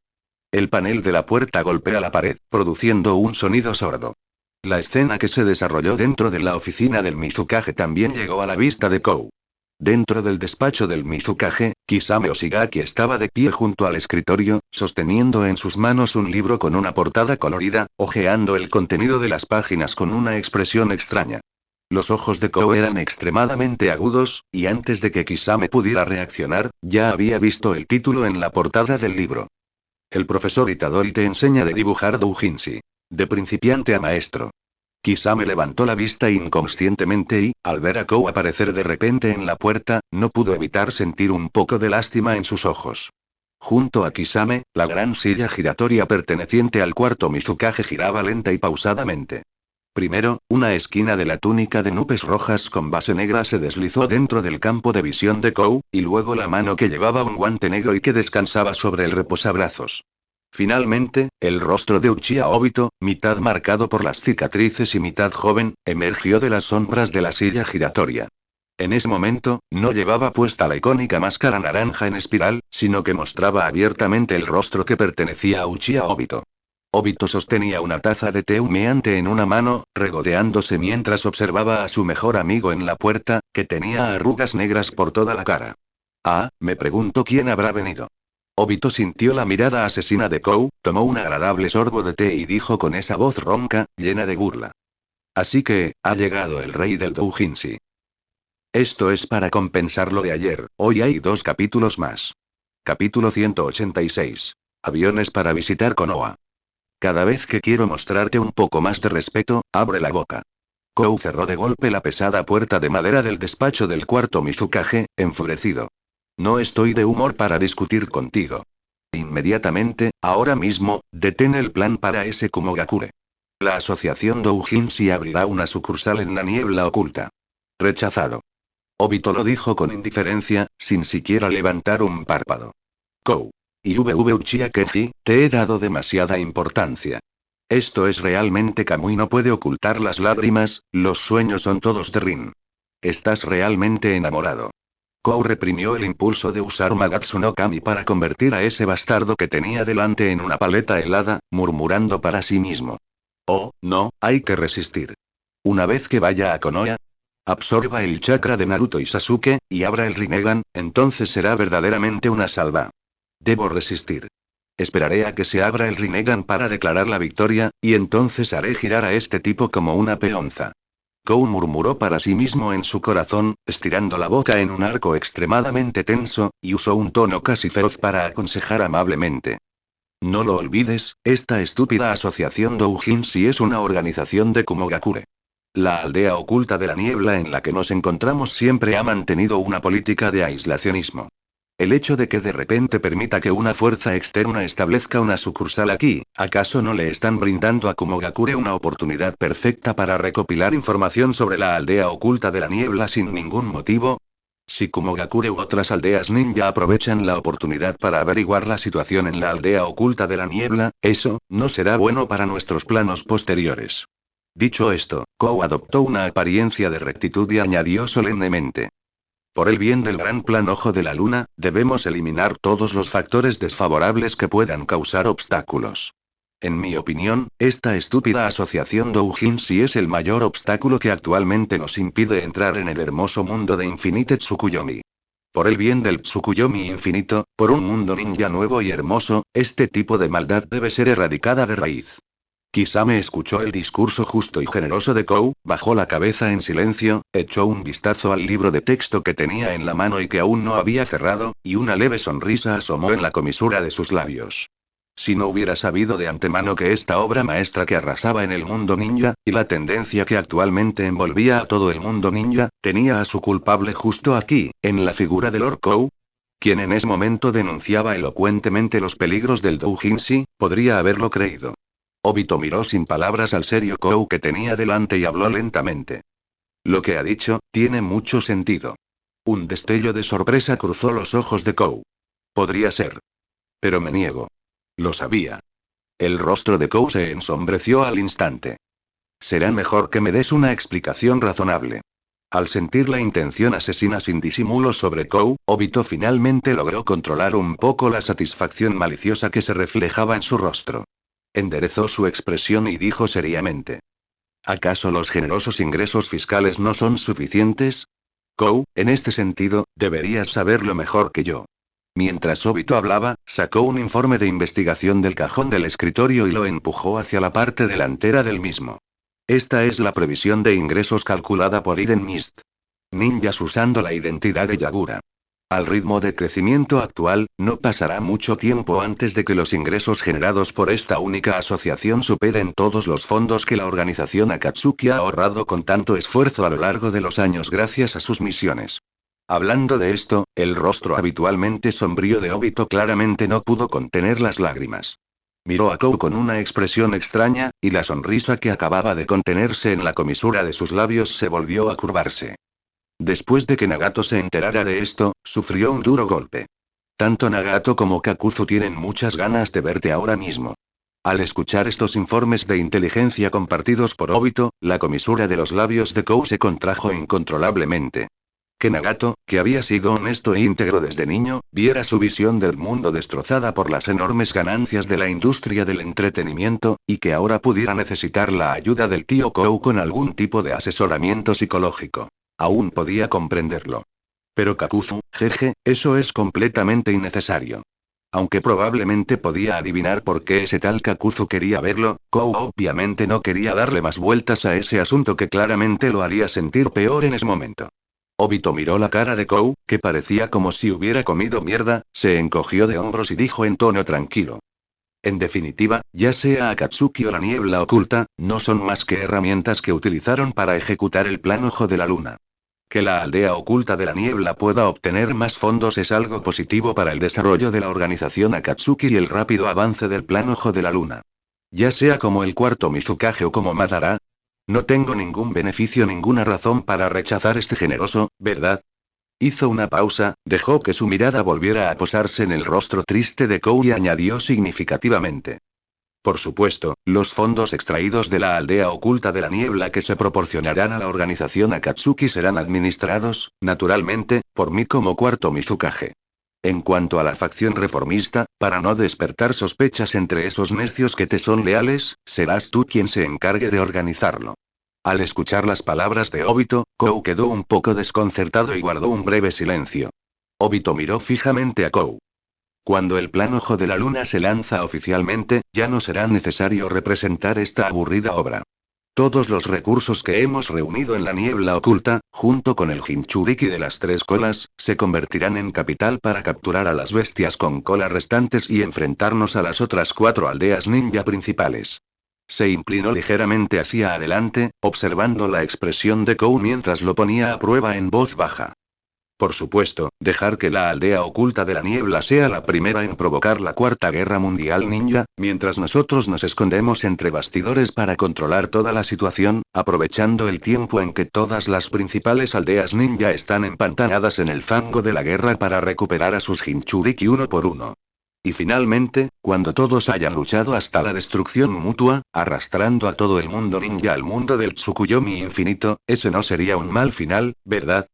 El panel de la puerta golpea la pared, produciendo un sonido sordo. La escena que se desarrolló dentro de la oficina del Mizukage también llegó a la vista de Kou. Dentro del despacho del Mizukage, Kisame Oshigaki estaba de pie junto al escritorio, sosteniendo en sus manos un libro con una portada colorida, hojeando el contenido de las páginas con una expresión extraña. Los ojos de Kou eran extremadamente agudos, y antes de que Kisame pudiera reaccionar, ya había visto el título en la portada del libro. El profesor Itadori te enseña de dibujar doujinshi. De principiante a maestro. Kisame levantó la vista inconscientemente y, al ver a Kou aparecer de repente en la puerta, no pudo evitar sentir un poco de lástima en sus ojos. Junto a Kisame, la gran silla giratoria perteneciente al cuarto Mizukage giraba lenta y pausadamente. Primero, una esquina de la túnica de nubes rojas con base negra se deslizó dentro del campo de visión de Kou, y luego la mano que llevaba un guante negro y que descansaba sobre el reposabrazos. Finalmente, el rostro de Uchiha Obito, mitad marcado por las cicatrices y mitad joven, emergió de las sombras de la silla giratoria. En ese momento, no llevaba puesta la icónica máscara naranja en espiral, sino que mostraba abiertamente el rostro que pertenecía a Uchiha Obito. Obito sostenía una taza de té humeante en una mano, regodeándose mientras observaba a su mejor amigo en la puerta, que tenía arrugas negras por toda la cara. Ah, me pregunto quién habrá venido. Obito sintió la mirada asesina de Kou, tomó un agradable sorbo de té y dijo con esa voz ronca, llena de burla. Así que, ha llegado el rey del doujinshi. Esto es para compensar lo de ayer, hoy hay 2 capítulos más. Capítulo 186. Aviones para visitar Konoha. Cada vez que quiero mostrarte un poco más de respeto, abre la boca. Kou cerró de golpe la pesada puerta de madera del despacho del cuarto Mizukage, enfurecido. No estoy de humor para discutir contigo. Inmediatamente, ahora mismo, detén el plan para ese Kumogakure. La asociación Doujinshi abrirá una sucursal en la niebla oculta. Rechazado. Obito lo dijo con indiferencia, sin siquiera levantar un párpado. Kou. Y Uchiha Keiji, te he dado demasiada importancia. Esto es realmente Kamui, no puede ocultar las lágrimas, los sueños son todos de Rin. Estás realmente enamorado. Kou reprimió el impulso de usar Magatsu no Kami para convertir a ese bastardo que tenía delante en una paleta helada, murmurando para sí mismo. Oh, no, hay que resistir. Una vez que vaya a Konoha, absorba el chakra de Naruto y Sasuke, y abra el Rinnegan, entonces será verdaderamente una salva. Debo resistir. Esperaré a que se abra el Rinnegan para declarar la victoria, y entonces haré girar a este tipo como una peonza. Kou murmuró para sí mismo en su corazón, estirando la boca en un arco extremadamente tenso, y usó un tono casi feroz para aconsejar amablemente. No lo olvides, esta estúpida asociación Doujinshi es una organización de Kumogakure. La aldea oculta de la niebla en la que nos encontramos siempre ha mantenido una política de aislacionismo. El hecho de que de repente permita que una fuerza externa establezca una sucursal aquí, ¿acaso no le están brindando a Kumogakure una oportunidad perfecta para recopilar información sobre la aldea oculta de la niebla sin ningún motivo? Si Kumogakure u otras aldeas ninja aprovechan la oportunidad para averiguar la situación en la aldea oculta de la niebla, eso, no será bueno para nuestros planos posteriores. Dicho esto, Kou adoptó una apariencia de rectitud y añadió solemnemente. Por el bien del gran plan Ojo de la Luna, debemos eliminar todos los factores desfavorables que puedan causar obstáculos. En mi opinión, esta estúpida asociación Doujinshi es el mayor obstáculo que actualmente nos impide entrar en el hermoso mundo de Infinite Tsukuyomi. Por el bien del Tsukuyomi infinito, por un mundo ninja nuevo y hermoso, este tipo de maldad debe ser erradicada de raíz. Kisame escuchó el discurso justo y generoso de Kou, bajó la cabeza en silencio, echó un vistazo al libro de texto que tenía en la mano y que aún no había cerrado, y una leve sonrisa asomó en la comisura de sus labios. Si no hubiera sabido de antemano que esta obra maestra que arrasaba en el mundo ninja, y la tendencia que actualmente envolvía a todo el mundo ninja, tenía a su culpable justo aquí, en la figura de Lord Kou, quien en ese momento denunciaba elocuentemente los peligros del doujinshi, podría haberlo creído. Obito miró sin palabras al serio Kou que tenía delante y habló lentamente. Lo que ha dicho, tiene mucho sentido. Un destello de sorpresa cruzó los ojos de Kou. Podría ser. Pero me niego. Lo sabía. El rostro de Kou se ensombreció al instante. Será mejor que me des una explicación razonable. Al sentir la intención asesina sin disimulo sobre Kou, Obito finalmente logró controlar un poco la satisfacción maliciosa que se reflejaba en su rostro. Enderezó su expresión y dijo seriamente. ¿Acaso los generosos ingresos fiscales no son suficientes? Kou, en este sentido, deberías saberlo mejor que yo. Mientras Obito hablaba, sacó un informe de investigación del cajón del escritorio y lo empujó hacia la parte delantera del mismo. Esta es la previsión de ingresos calculada por Iden Mist. Ninjas usando la identidad de Yagura. Al ritmo de crecimiento actual, no pasará mucho tiempo antes de que los ingresos generados por esta única asociación superen todos los fondos que la organización Akatsuki ha ahorrado con tanto esfuerzo a lo largo de los años gracias a sus misiones. Hablando de esto, el rostro habitualmente sombrío de Obito claramente no pudo contener las lágrimas. Miró a Kou con una expresión extraña, y la sonrisa que acababa de contenerse en la comisura de sus labios se volvió a curvarse. Después de que Nagato se enterara de esto, sufrió un duro golpe. Tanto Nagato como Kakuzu tienen muchas ganas de verte ahora mismo. Al escuchar estos informes de inteligencia compartidos por Obito, la comisura de los labios de Kou se contrajo incontrolablemente. Que Nagato, que había sido honesto e íntegro desde niño, viera su visión del mundo destrozada por las enormes ganancias de la industria del entretenimiento, y que ahora pudiera necesitar la ayuda del tío Kou con algún tipo de asesoramiento psicológico. Aún podía comprenderlo. Pero Kakuzu, jeje, eso es completamente innecesario. Aunque probablemente podía adivinar por qué ese tal Kakuzu quería verlo, Kou obviamente no quería darle más vueltas a ese asunto que claramente lo haría sentir peor en ese momento. Obito miró la cara de Kou, que parecía como si hubiera comido mierda, se encogió de hombros y dijo en tono tranquilo. En definitiva, ya sea Akatsuki o la niebla oculta, no son más que herramientas que utilizaron para ejecutar el plan Ojo de la Luna. Que la aldea oculta de la niebla pueda obtener más fondos es algo positivo para el desarrollo de la organización Akatsuki y el rápido avance del plan Ojo de la Luna. Ya sea como el cuarto Mizukage o como Madara. No tengo ningún beneficio, ninguna razón para rechazar este generoso, ¿verdad? Hizo una pausa, dejó que su mirada volviera a posarse en el rostro triste de Kou y añadió significativamente. Por supuesto, los fondos extraídos de la aldea oculta de la niebla que se proporcionarán a la organización Akatsuki serán administrados, naturalmente, por mí como cuarto Mizukage. En cuanto a la facción reformista, para no despertar sospechas entre esos necios que te son leales, serás tú quien se encargue de organizarlo. Al escuchar las palabras de Obito, Kou quedó un poco desconcertado y guardó un breve silencio. Obito miró fijamente a Kou. Cuando el plan Ojo de la Luna se lanza oficialmente, ya no será necesario representar esta aburrida obra. Todos los recursos que hemos reunido en la niebla oculta, junto con el Jinchuriki de las tres colas, se convertirán en capital para capturar a las bestias con cola restantes y enfrentarnos a las otras 4 aldeas ninja principales. Se inclinó ligeramente hacia adelante, observando la expresión de Kou mientras lo ponía a prueba en voz baja. Por supuesto, dejar que la aldea oculta de la niebla sea la primera en provocar la Cuarta Guerra Mundial Ninja, mientras nosotros nos escondemos entre bastidores para controlar toda la situación, aprovechando el tiempo en que todas las principales aldeas ninja están empantanadas en el fango de la guerra para recuperar a sus Jinchuriki uno por uno. Y finalmente, cuando todos hayan luchado hasta la destrucción mutua, arrastrando a todo el mundo ninja al mundo del Tsukuyomi infinito, ese no sería un mal final, ¿verdad?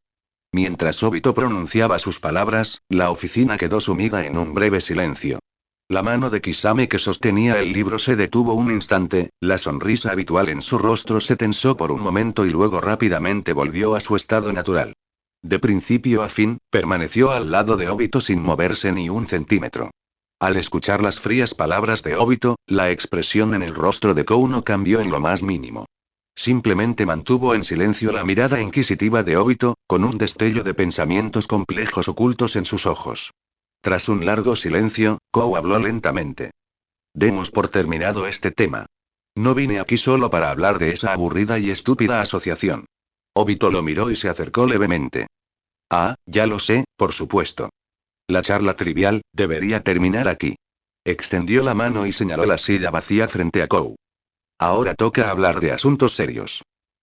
Mientras Obito pronunciaba sus palabras, la oficina quedó sumida en un breve silencio. La mano de Kisame que sostenía el libro se detuvo un instante, la sonrisa habitual en su rostro se tensó por un momento y luego rápidamente volvió a su estado natural. De principio a fin, permaneció al lado de Obito sin moverse ni un centímetro. Al escuchar las frías palabras de Obito, la expresión en el rostro de Kou no cambió en lo más mínimo. Simplemente mantuvo en silencio la mirada inquisitiva de Obito, con un destello de pensamientos complejos ocultos en sus ojos. Tras un largo silencio, Kou habló lentamente. Demos por terminado este tema. No vine aquí solo para hablar de esa aburrida y estúpida asociación. Obito lo miró y se acercó levemente. Ah, ya lo sé, por supuesto. La charla trivial, debería terminar aquí. Extendió la mano y señaló la silla vacía frente a Kou. Ahora toca hablar de asuntos serios.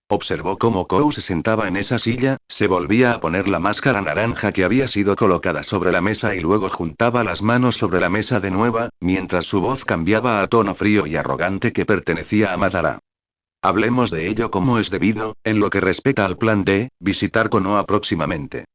Observó cómo Kou se sentaba en esa silla, se volvía a poner la máscara naranja que había sido colocada sobre la mesa y luego juntaba las manos sobre la mesa de nuevo, mientras su voz cambiaba al tono frío y arrogante que pertenecía a Madara. Hablemos de ello como es debido, en lo que respecta al plan de visitar Konoha próximamente.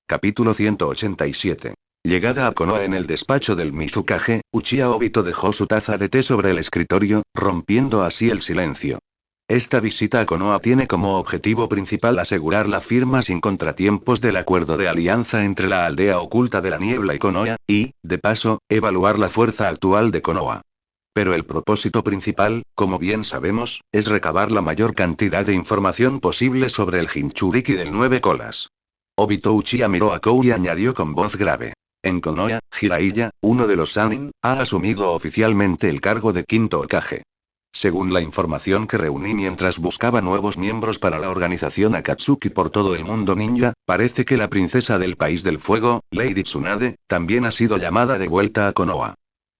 Capítulo 187. Llegada a Konoha en el despacho del Mizukage, Uchiha Obito dejó su taza de té sobre el escritorio, rompiendo así el silencio. Esta visita a Konoha tiene como objetivo principal asegurar la firma sin contratiempos del acuerdo de alianza entre la aldea oculta de la niebla y Konoha, y, de paso, evaluar la fuerza actual de Konoha. Pero el propósito principal, como bien sabemos, es recabar la mayor cantidad de información posible sobre el Jinchuriki del 9 colas. Obito Uchiha miró a Kou y añadió con voz grave. En Konoha, Jiraiya, uno de los Sannin, ha asumido oficialmente el cargo de quinto Hokage. Según la información que reuní mientras buscaba nuevos miembros para la organización Akatsuki por todo el mundo ninja, parece que la princesa del País del Fuego, Lady Tsunade, también ha sido llamada de vuelta a Konoha.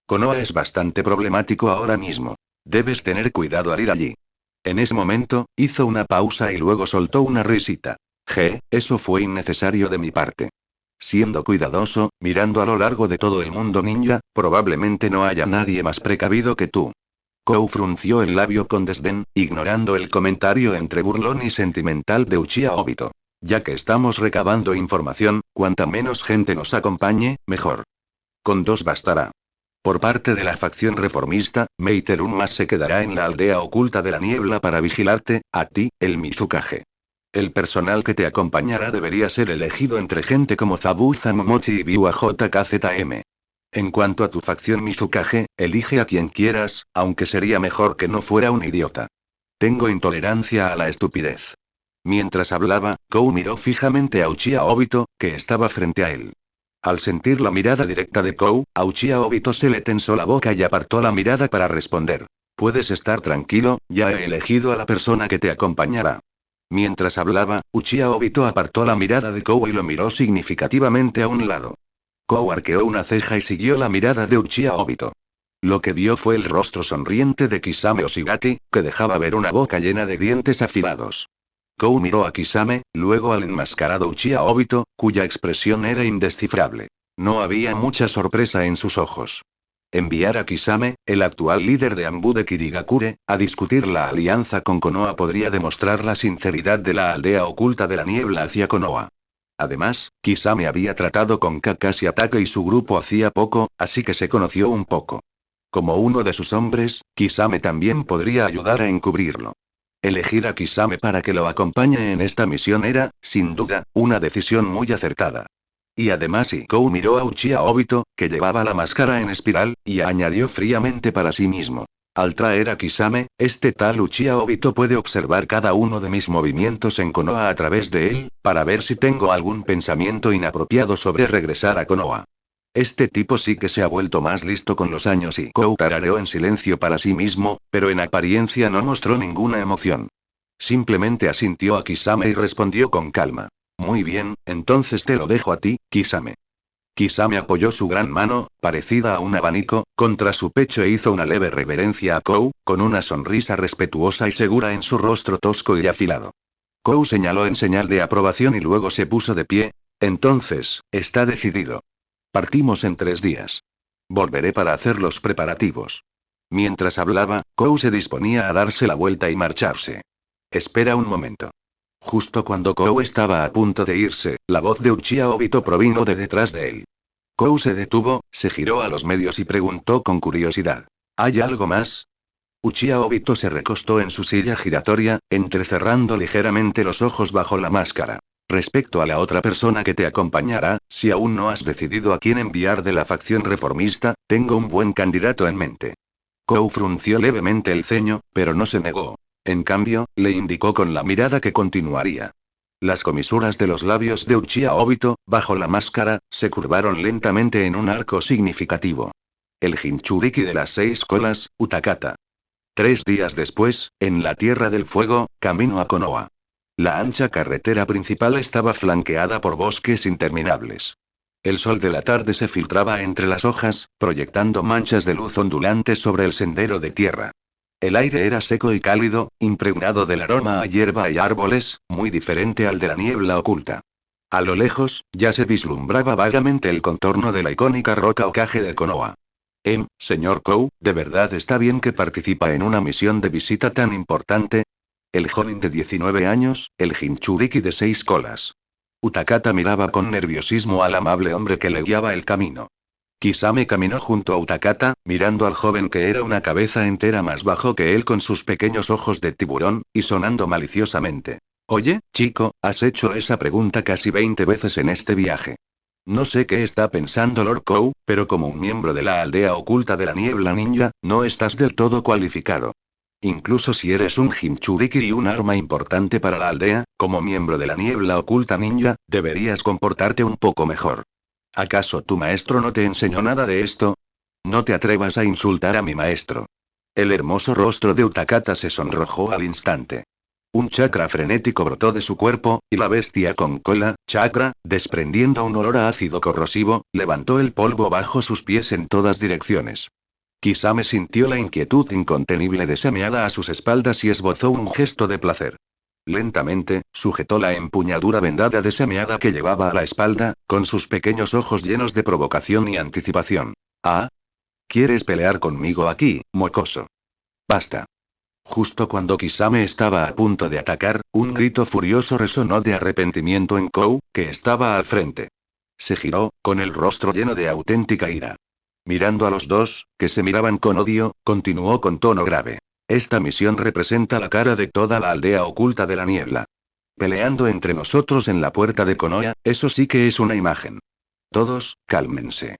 Konoha es bastante problemático ahora mismo. Debes tener cuidado al ir allí. En ese momento, hizo una pausa y luego soltó una risita. Eso fue innecesario de mi parte. siendo cuidadoso, mirando a lo largo de todo el mundo ninja, probablemente no haya nadie más precavido que tú. Kou frunció el labio con desdén, ignorando el comentario entre burlón y sentimental de Uchiha Obito. Ya que estamos recabando información, cuanta menos gente nos acompañe, mejor. Con dos bastará. Por parte de la facción reformista, Meiterun más se quedará en la aldea oculta de la niebla para vigilarte, a ti, el Mizukage. El personal que te acompañará debería ser elegido entre gente como Zabuza Momochi y Biwa JKZM. En cuanto a tu facción Mizukage, elige a quien quieras, aunque sería mejor que no fuera un idiota. Tengo intolerancia a la estupidez. Mientras hablaba, Kou miró fijamente a Uchiha Obito, que estaba frente a él. Al sentir la mirada directa de Kou, a Uchiha Obito se le tensó la boca y apartó la mirada para responder. Puedes estar tranquilo, ya he elegido a la persona que te acompañará. Mientras hablaba, Uchiha Obito apartó la mirada de Kou y lo miró significativamente a un lado. Kou arqueó una ceja y siguió la mirada de Uchiha Obito. Lo que vio fue el rostro sonriente de Kisame Oshigaki, que dejaba ver una boca llena de dientes afilados. Kou miró a Kisame, luego al enmascarado Uchiha Obito, cuya expresión era indescifrable. No había mucha sorpresa en sus ojos. Enviar a Kisame, el actual líder de Anbu de Kirigakure, a discutir la alianza con Konoha podría demostrar la sinceridad de la aldea oculta de la niebla hacia Konoha. Además, Kisame había tratado con Kakashi Atake y su grupo hacía poco, así que se conoció un poco. Como uno de sus hombres, Kisame también podría ayudar a encubrirlo. Elegir a Kisame para que lo acompañe en esta misión era, sin duda, una decisión muy acertada. Y además Kou miró a Uchiha Obito, que llevaba la máscara en espiral, y añadió fríamente para sí mismo. Al traer a Kisame, este tal Uchiha Obito puede observar cada uno de mis movimientos en Konoha a través de él, para ver si tengo algún pensamiento inapropiado sobre regresar a Konoha. Este tipo sí que se ha vuelto más listo con los años y Kou tarareó en silencio para sí mismo, pero en apariencia no mostró ninguna emoción. Simplemente asintió a Kisame y respondió con calma. Muy bien, entonces te lo dejo a ti, Kisame. Kisame apoyó su gran mano, parecida a un abanico, contra su pecho e hizo una leve reverencia a Kou, con una sonrisa respetuosa y segura en su rostro tosco y afilado. Kou señaló en señal de aprobación y luego se puso de pie. Entonces, está decidido. Partimos en 3 días. Volveré para hacer los preparativos. Mientras hablaba, Kou se disponía a darse la vuelta y marcharse. Espera un momento. Justo cuando Kou estaba a punto de irse, la voz de Uchiha Obito provino de detrás de él. Kou se detuvo, se giró a los medios y preguntó con curiosidad. ¿Hay algo más? Uchiha Obito se recostó en su silla giratoria, entrecerrando ligeramente los ojos bajo la máscara. Respecto a la otra persona que te acompañará, si aún no has decidido a quién enviar de la facción reformista, tengo un buen candidato en mente. Kou frunció levemente el ceño, pero no se negó. En cambio, le indicó con la mirada que continuaría. Las comisuras de los labios de Uchiha Obito, bajo la máscara, se curvaron lentamente en un arco significativo. El Jinchuriki de las 6 colas, Utakata. 3 días después, en la Tierra del Fuego, camino a Konoha. La ancha carretera principal estaba flanqueada por bosques interminables. El sol de la tarde se filtraba entre las hojas, proyectando manchas de luz ondulantes sobre el sendero de tierra. El aire era seco y cálido, impregnado del aroma a hierba y árboles, muy diferente al de la niebla oculta. A lo lejos, ya se vislumbraba vagamente el contorno de la icónica roca Hokage de Konoha. Señor Kou, ¿de verdad está bien que participa en una misión de visita tan importante? El joven de 19 años, el Jinchuriki de 6 colas. Utakata miraba con nerviosismo al amable hombre que le guiaba el camino. Kisame caminó junto a Utakata, mirando al joven que era una cabeza entera más bajo que él con sus pequeños ojos de tiburón, y sonando maliciosamente. Oye, chico, has hecho esa pregunta casi 20 veces en este viaje. No sé qué está pensando Lord Kou, pero como un miembro de la aldea oculta de la niebla ninja, no estás del todo cualificado. Incluso si eres un Jinchuriki y un arma importante para la aldea, como miembro de la niebla oculta ninja, deberías comportarte un poco mejor. ¿Acaso tu maestro no te enseñó nada de esto? No te atrevas a insultar a mi maestro. El hermoso rostro de Utakata se sonrojó al instante. Un chakra frenético brotó de su cuerpo, y la bestia con cola, chakra, desprendiendo un olor a ácido corrosivo, levantó el polvo bajo sus pies en todas direcciones. Kisame sintió la inquietud incontenible desameada a sus espaldas y esbozó un gesto de placer. Lentamente, sujetó la empuñadura vendada desameada que llevaba a la espalda, con sus pequeños ojos llenos de provocación y anticipación. ¿Ah? ¿Quieres pelear conmigo aquí, mocoso? Basta. Justo cuando Kisame estaba a punto de atacar, un grito furioso resonó de arrepentimiento en Kou, que estaba al frente. Se giró, con el rostro lleno de auténtica ira. Mirando a los dos, que se miraban con odio, continuó con tono grave. Esta misión representa la cara de toda la aldea oculta de la niebla. Peleando entre nosotros en la puerta de Konoha, eso sí que es una imagen. Todos, cálmense.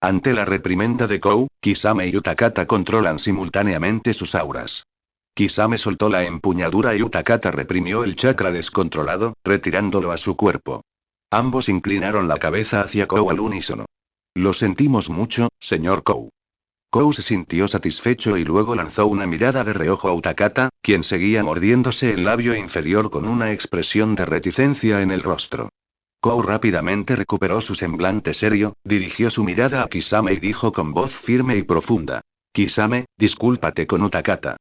Ante la reprimenda de Kou, Kisame y Utakata controlan simultáneamente sus auras. Kisame soltó la empuñadura y Utakata reprimió el chakra descontrolado, retirándolo a su cuerpo. Ambos inclinaron la cabeza hacia Kou al unísono. Lo sentimos mucho, señor Kou. Kou se sintió satisfecho y luego lanzó una mirada de reojo a Utakata, quien seguía mordiéndose el labio inferior con una expresión de reticencia en el rostro. Kou rápidamente recuperó su semblante serio, dirigió su mirada a Kisame y dijo con voz firme y profunda. Kisame, discúlpate con Utakata.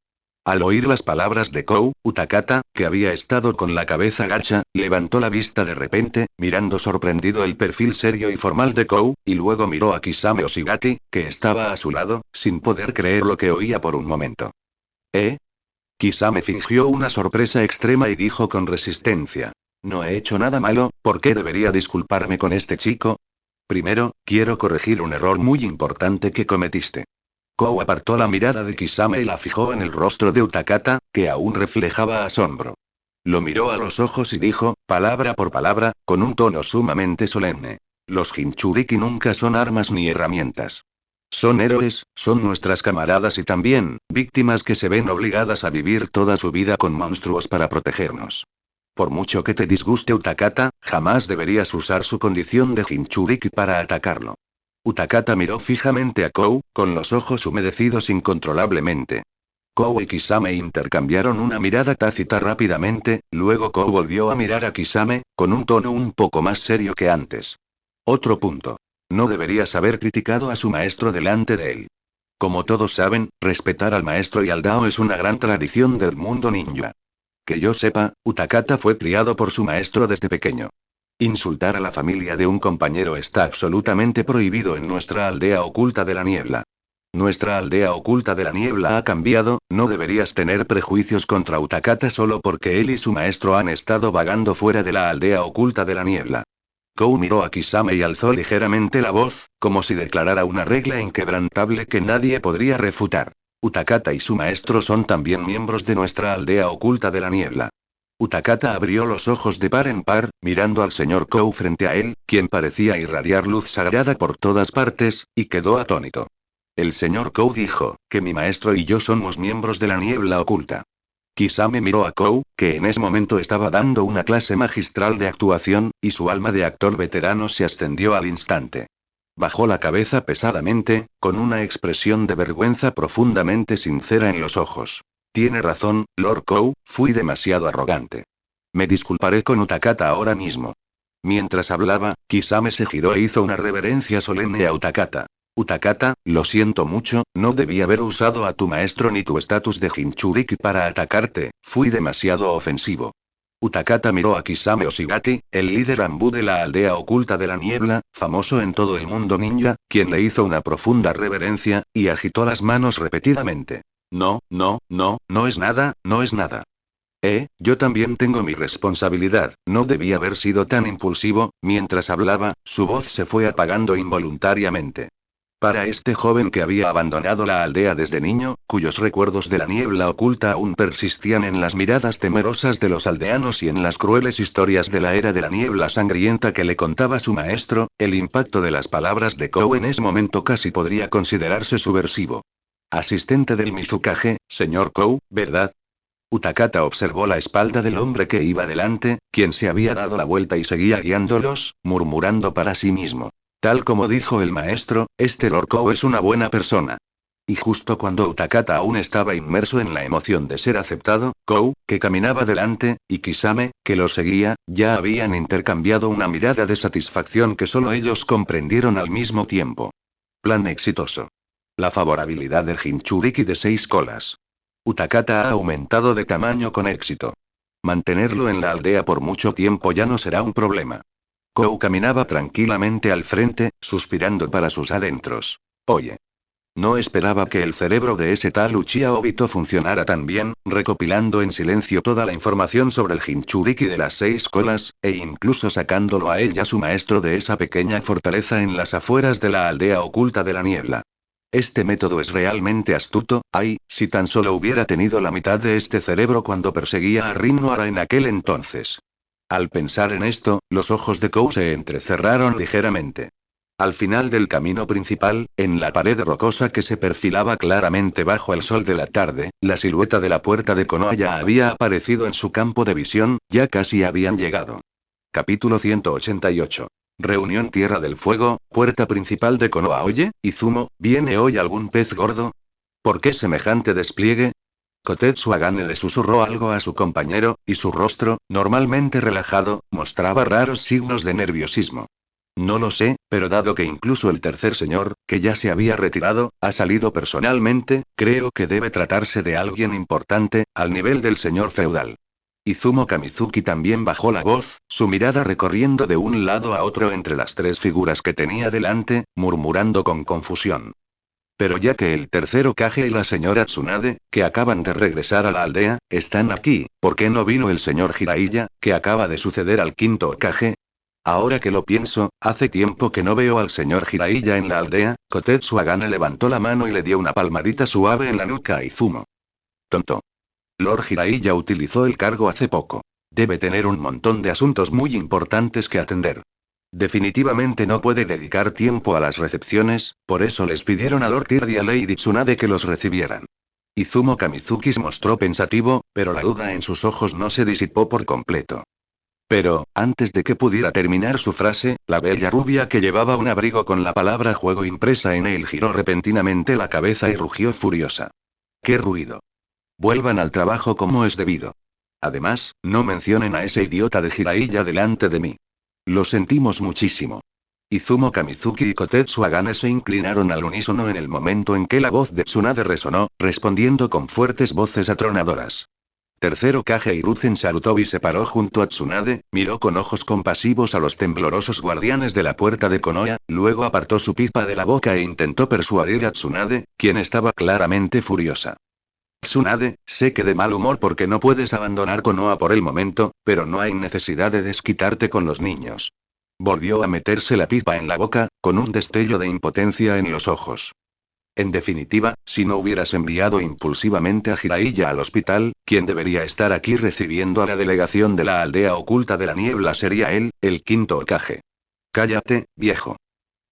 Al oír las palabras de Kou, Utakata, que había estado con la cabeza gacha, levantó la vista de repente, mirando sorprendido el perfil serio y formal de Kou, y luego miró a Kisame Oshigati, que estaba a su lado, sin poder creer lo que oía por un momento. ¿Eh? Kisame fingió una sorpresa extrema y dijo con resistencia. No he hecho nada malo, ¿por qué debería disculparme con este chico? Primero, quiero corregir un error muy importante que cometiste. Kou apartó la mirada de Kisame y la fijó en el rostro de Utakata, que aún reflejaba asombro. Lo miró a los ojos y dijo, palabra por palabra, con un tono sumamente solemne. Los Jinchuriki nunca son armas ni herramientas. Son héroes, son nuestras camaradas y también, víctimas que se ven obligadas a vivir toda su vida con monstruos para protegernos. Por mucho que te disguste Utakata, jamás deberías usar su condición de Jinchuriki para atacarlo. Utakata miró fijamente a Kou, con los ojos humedecidos incontrolablemente. Kou y Kisame intercambiaron una mirada tácita rápidamente, luego Kou volvió a mirar a Kisame, con un tono un poco más serio que antes. Otro punto. No deberías haber criticado a su maestro delante de él. Como todos saben, respetar al maestro y al Dao es una gran tradición del mundo ninja. Que yo sepa, Utakata fue criado por su maestro desde pequeño. Insultar a la familia de un compañero está absolutamente prohibido en nuestra aldea oculta de la niebla. Nuestra aldea oculta de la niebla ha cambiado, no deberías tener prejuicios contra Utakata solo porque él y su maestro han estado vagando fuera de la aldea oculta de la niebla. Kou miró a Kisame y alzó ligeramente la voz, como si declarara una regla inquebrantable que nadie podría refutar. Utakata y su maestro son también miembros de nuestra aldea oculta de la niebla. Utakata abrió los ojos de par en par, mirando al señor Kou frente a él, quien parecía irradiar luz sagrada por todas partes, y quedó atónito. El señor Kou dijo, que mi maestro y yo somos miembros de la niebla oculta. Kisame miró a Kou, que en ese momento estaba dando una clase magistral de actuación, y su alma de actor veterano se ascendió al instante. Bajó la cabeza pesadamente, con una expresión de vergüenza profundamente sincera en los ojos. Tiene razón, Lord Kou, fui demasiado arrogante. Me disculparé con Utakata ahora mismo. Mientras hablaba, Kisame se giró e hizo una reverencia solemne a Utakata. Utakata, lo siento mucho, no debí haber usado a tu maestro ni tu estatus de Jinchuriki para atacarte, fui demasiado ofensivo. Utakata miró a Kisame Oshigati, el líder ambú de la aldea oculta de la niebla, famoso en todo el mundo ninja, quien le hizo una profunda reverencia, y agitó las manos repetidamente. No, no, no, no es nada, no es nada. Yo también tengo mi responsabilidad, no debí haber sido tan impulsivo. Mientras hablaba, su voz se fue apagando involuntariamente. Para este joven que había abandonado la aldea desde niño, cuyos recuerdos de la niebla oculta aún persistían en las miradas temerosas de los aldeanos y en las crueles historias de la era de la niebla sangrienta que le contaba su maestro, el impacto de las palabras de Kou en ese momento casi podría considerarse subversivo. Asistente del Mizukage, señor Kou, ¿verdad? Utakata observó la espalda del hombre que iba delante, quien se había dado la vuelta y seguía guiándolos, murmurando para sí mismo. Tal como dijo el maestro, este Lord Kou es una buena persona. Y justo cuando Utakata aún estaba inmerso en la emoción de ser aceptado, Kou, que caminaba delante, y Kisame, que lo seguía, ya habían intercambiado una mirada de satisfacción que solo ellos comprendieron al mismo tiempo. Plan exitoso. La favorabilidad del Jinchuriki de 6 colas. Utakata ha aumentado de tamaño con éxito. Mantenerlo en la aldea por mucho tiempo ya no será un problema. Kou caminaba tranquilamente al frente, suspirando para sus adentros. Oye. No esperaba que el cerebro de ese tal Uchiha Obito funcionara tan bien, recopilando en silencio toda la información sobre el Jinchuriki de las 6 colas, e incluso sacándolo a él y a su maestro de esa pequeña fortaleza en las afueras de la aldea oculta de la niebla. Este método es realmente astuto. Ay, si tan solo hubiera tenido la mitad de este cerebro cuando perseguía a Rin Noara en aquel entonces. Al pensar en esto, los ojos de Kou se entrecerraron ligeramente. Al final del camino principal, en la pared rocosa que se perfilaba claramente bajo el sol de la tarde, la silueta de la puerta de Konoha ya había aparecido en su campo de visión, ya casi habían llegado. Capítulo 188. Reunión Tierra del Fuego, puerta principal de Konoha. Oye, Izumo, ¿viene hoy algún pez gordo? ¿Por qué semejante despliegue? Kotetsu Agane le susurró algo a su compañero, y su rostro, normalmente relajado, mostraba raros signos de nerviosismo. No lo sé, pero dado que incluso el tercer señor, que ya se había retirado, ha salido personalmente, creo que debe tratarse de alguien importante, al nivel del señor feudal. Izumo Kamizuki también bajó la voz, su mirada recorriendo de un lado a otro entre las tres figuras que tenía delante, murmurando con confusión. Pero ya que el tercer Hokage y la señora Tsunade, que acaban de regresar a la aldea, están aquí, ¿por qué no vino el señor Jiraiya, que acaba de suceder al quinto Hokage? Ahora que lo pienso, hace tiempo que no veo al señor Jiraiya en la aldea. Kotetsu Agane levantó la mano y le dio una palmadita suave en la nuca a Izumo. Tonto. Lord Jiraiya utilizó el cargo hace poco. Debe tener un montón de asuntos muy importantes que atender. Definitivamente no puede dedicar tiempo a las recepciones, por eso les pidieron a Lord Tyrd y a Lady Tsunade que los recibieran. Izumo Kamizuki se mostró pensativo, pero la duda en sus ojos no se disipó por completo. Pero, antes de que pudiera terminar su frase, la bella rubia que llevaba un abrigo con la palabra juego impresa en él giró repentinamente la cabeza y rugió furiosa. ¡Qué ruido! Vuelvan al trabajo como es debido. Además, no mencionen a ese idiota de Jiraiya delante de mí. Lo sentimos muchísimo. Izumo Kamizuki y Kotetsu Agane se inclinaron al unísono en el momento en que la voz de Tsunade resonó, respondiendo con fuertes voces atronadoras. Tercero Kage Hiruzen Sarutobi se paró junto a Tsunade, miró con ojos compasivos a los temblorosos guardianes de la puerta de Konoha, luego apartó su pipa de la boca e intentó persuadir a Tsunade, quien estaba claramente furiosa. Tsunade, sé que de mal humor porque no puedes abandonar Konoha por el momento, pero no hay necesidad de desquitarte con los niños. Volvió a meterse la pipa en la boca, con un destello de impotencia en los ojos. En definitiva, si no hubieras enviado impulsivamente a Jiraiya al hospital, quien debería estar aquí recibiendo a la delegación de la aldea oculta de la niebla sería él, el quinto Hokage. Cállate, viejo.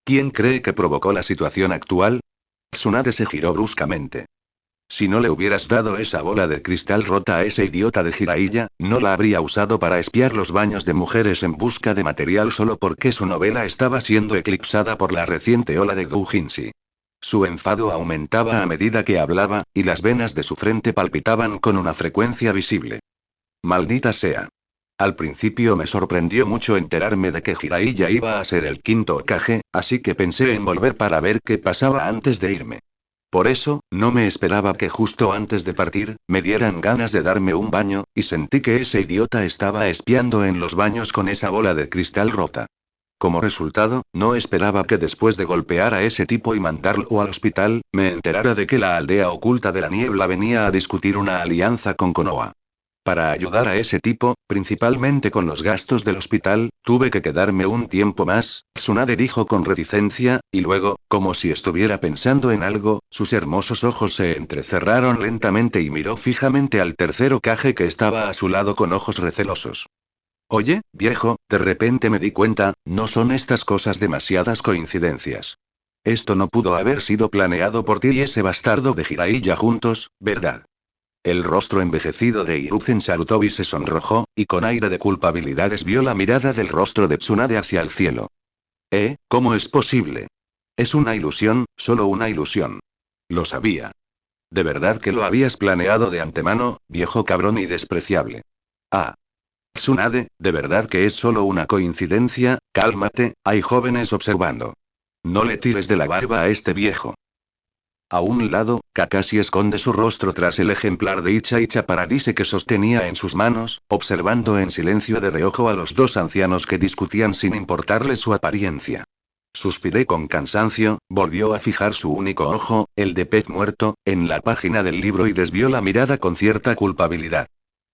¿Quién cree que provocó la situación actual? Tsunade se giró bruscamente. Si no le hubieras dado esa bola de cristal rota a ese idiota de Jiraiya, no la habría usado para espiar los baños de mujeres en busca de material solo porque su novela estaba siendo eclipsada por la reciente ola de doujinshi. Su enfado aumentaba a medida que hablaba, y las venas de su frente palpitaban con una frecuencia visible. Maldita sea. Al principio me sorprendió mucho enterarme de que Jiraiya iba a ser el quinto Hokage, así que pensé en volver para ver qué pasaba antes de irme. Por eso, no me esperaba que justo antes de partir, me dieran ganas de darme un baño, y sentí que ese idiota estaba espiando en los baños con esa bola de cristal rota. Como resultado, no esperaba que después de golpear a ese tipo y mandarlo al hospital, me enterara de que la aldea oculta de la niebla venía a discutir una alianza con Konoha. Para ayudar a ese tipo, principalmente con los gastos del hospital, tuve que quedarme un tiempo más, Tsunade dijo con reticencia, y luego, como si estuviera pensando en algo, sus hermosos ojos se entrecerraron lentamente y miró fijamente al tercer Hokage que estaba a su lado con ojos recelosos. Oye, viejo, de repente me di cuenta, no son estas cosas demasiadas coincidencias. Esto no pudo haber sido planeado por ti y ese bastardo de Jiraiya juntos, ¿verdad? El rostro envejecido de Hiruzen Sarutobi se sonrojó, y con aire de culpabilidad desvió la mirada del rostro de Tsunade hacia el cielo. ¿Cómo es posible? Es una ilusión, solo una ilusión. Lo sabía. ¿De verdad que lo habías planeado de antemano, viejo cabrón y despreciable? Ah. Tsunade, de verdad que es solo una coincidencia. Cálmate, hay jóvenes observando. No le tires de la barba a este viejo. A un lado, Kakashi esconde su rostro tras el ejemplar de Icha Paradise que sostenía en sus manos, observando en silencio de reojo a los dos ancianos que discutían sin importarle su apariencia. Suspiré con cansancio, volvió a fijar su único ojo, el de pez muerto, en la página del libro y desvió la mirada con cierta culpabilidad.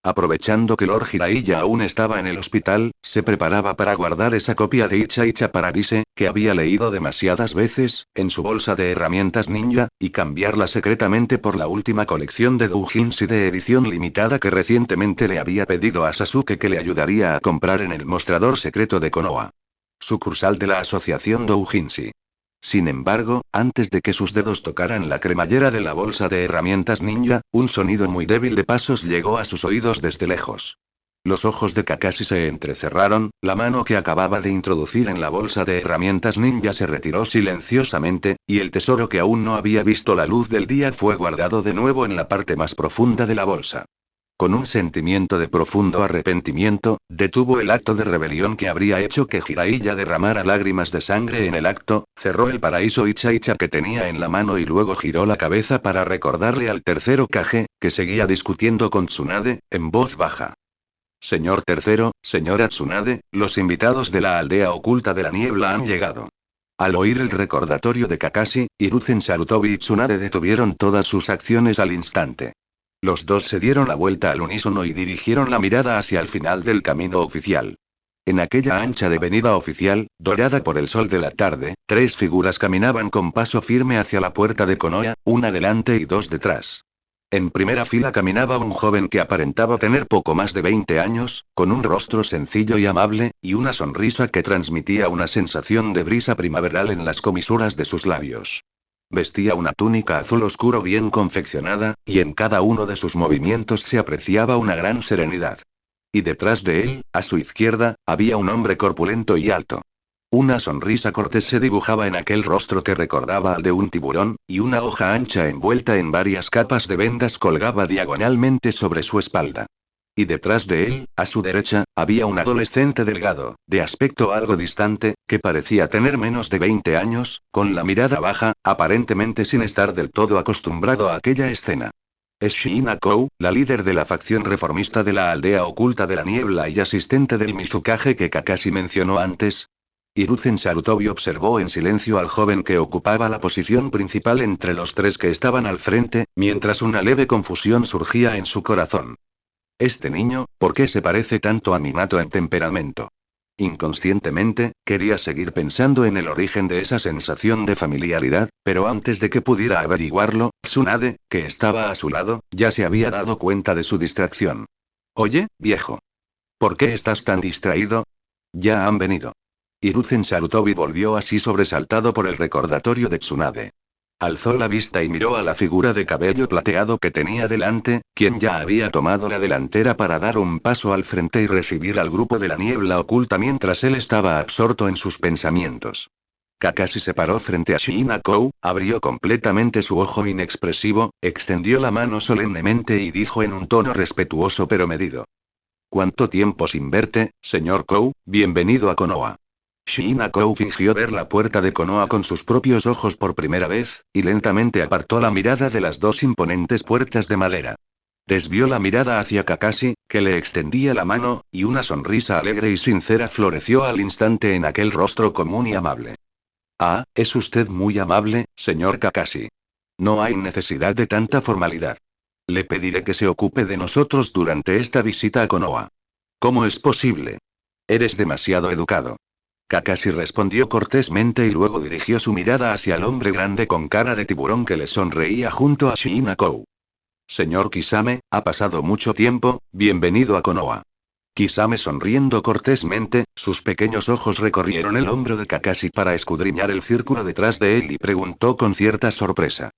Aprovechando que Lord Jiraiya aún estaba en el hospital, se preparaba para guardar esa copia de Icha Paradise, que había leído demasiadas veces, en su bolsa de herramientas ninja, y cambiarla secretamente por la última colección de doujinshi de edición limitada que recientemente le había pedido a Sasuke que le ayudaría a comprar en el mostrador secreto de Konoha. Sucursal de la Asociación Doujinshi. Sin embargo, antes de que sus dedos tocaran la cremallera de la bolsa de herramientas ninja, un sonido muy débil de pasos llegó a sus oídos desde lejos. Los ojos de Kakashi se entrecerraron, la mano que acababa de introducir en la bolsa de herramientas ninja se retiró silenciosamente, y el tesoro que aún no había visto la luz del día fue guardado de nuevo en la parte más profunda de la bolsa. Con un sentimiento de profundo arrepentimiento, detuvo el acto de rebelión que habría hecho que Jiraiya derramara lágrimas de sangre en el acto, cerró el paraíso Icha que tenía en la mano y luego giró la cabeza para recordarle al tercero Kage, que seguía discutiendo con Tsunade, en voz baja. Señor tercero, señora Tsunade, los invitados de la aldea oculta de la niebla han llegado. Al oír el recordatorio de Kakashi, Hiruzen Sarutobi y Tsunade detuvieron todas sus acciones al instante. Los dos se dieron la vuelta al unísono y dirigieron la mirada hacia el final del camino oficial. En aquella ancha avenida oficial, dorada por el sol de la tarde, tres figuras caminaban con paso firme hacia la puerta de Konoha, una delante y dos detrás. En primera fila caminaba un joven que aparentaba tener poco más de 20 años, con un rostro sencillo y amable, y una sonrisa que transmitía una sensación de brisa primaveral en las comisuras de sus labios. Vestía una túnica azul oscuro bien confeccionada, y en cada uno de sus movimientos se apreciaba una gran serenidad. Y detrás de él, a su izquierda, había un hombre corpulento y alto. Una sonrisa cortés se dibujaba en aquel rostro que recordaba al de un tiburón, y una hoja ancha envuelta en varias capas de vendas colgaba diagonalmente sobre su espalda. Y detrás de él, a su derecha, había un adolescente delgado, de aspecto algo distante, que parecía tener menos de 20 años, con la mirada baja, aparentemente sin estar del todo acostumbrado a aquella escena. Es Shiina Kou, la líder de la facción reformista de la aldea oculta de la niebla y asistente del Mizukage que Kakashi mencionó antes. Hiruzen Sarutobi observó en silencio al joven que ocupaba la posición principal entre los tres que estaban al frente, mientras una leve confusión surgía en su corazón. Este niño, ¿por qué se parece tanto a Minato en temperamento? Inconscientemente, quería seguir pensando en el origen de esa sensación de familiaridad, pero antes de que pudiera averiguarlo, Tsunade, que estaba a su lado, ya se había dado cuenta de su distracción. Oye, viejo. ¿Por qué estás tan distraído? Ya han venido. Hiruzen Sarutobi volvió así sobresaltado por el recordatorio de Tsunade. Alzó la vista y miró a la figura de cabello plateado que tenía delante, quien ya había tomado la delantera para dar un paso al frente y recibir al grupo de la niebla oculta mientras él estaba absorto en sus pensamientos. Kakashi se paró frente a Shiina Kou, abrió completamente su ojo inexpresivo, extendió la mano solemnemente y dijo en un tono respetuoso pero medido. ¿Cuánto tiempo sin verte, señor Kou? Bienvenido a Konoha. Shiina Kou fingió ver la puerta de Konoha con sus propios ojos por primera vez, y lentamente apartó la mirada de las dos imponentes puertas de madera. Desvió la mirada hacia Kakashi, que le extendía la mano, y una sonrisa alegre y sincera floreció al instante en aquel rostro común y amable. Ah, es usted muy amable, señor Kakashi. No hay necesidad de tanta formalidad. Le pediré que se ocupe de nosotros durante esta visita a Konoha. ¿Cómo es posible? Eres demasiado educado. Kakashi respondió cortésmente y luego dirigió su mirada hacia el hombre grande con cara de tiburón que le sonreía junto a Shiina Kou. Señor Kisame, ha pasado mucho tiempo, bienvenido a Konoha. Kisame sonriendo cortésmente, sus pequeños ojos recorrieron el hombro de Kakashi para escudriñar el círculo detrás de él y preguntó con cierta sorpresa.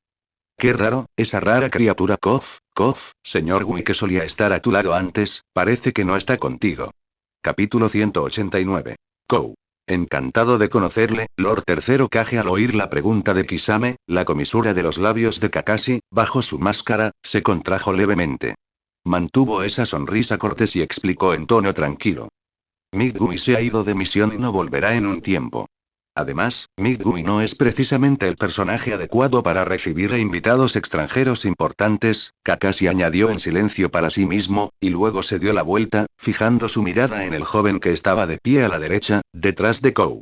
Qué raro, esa rara criatura señor Gui que solía estar a tu lado antes, parece que no está contigo. Capítulo 189. Kou. Encantado de conocerle, Lord Tercero Kage al oír la pregunta de Kisame, la comisura de los labios de Kakashi, bajo su máscara, se contrajo levemente. Mantuvo esa sonrisa cortés y explicó en tono tranquilo. Migumi se ha ido de misión y no volverá en un tiempo. Además, Migui no es precisamente el personaje adecuado para recibir a invitados extranjeros importantes, Kakashi añadió en silencio para sí mismo, y luego se dio la vuelta, fijando su mirada en el joven que estaba de pie a la derecha, detrás de Kou.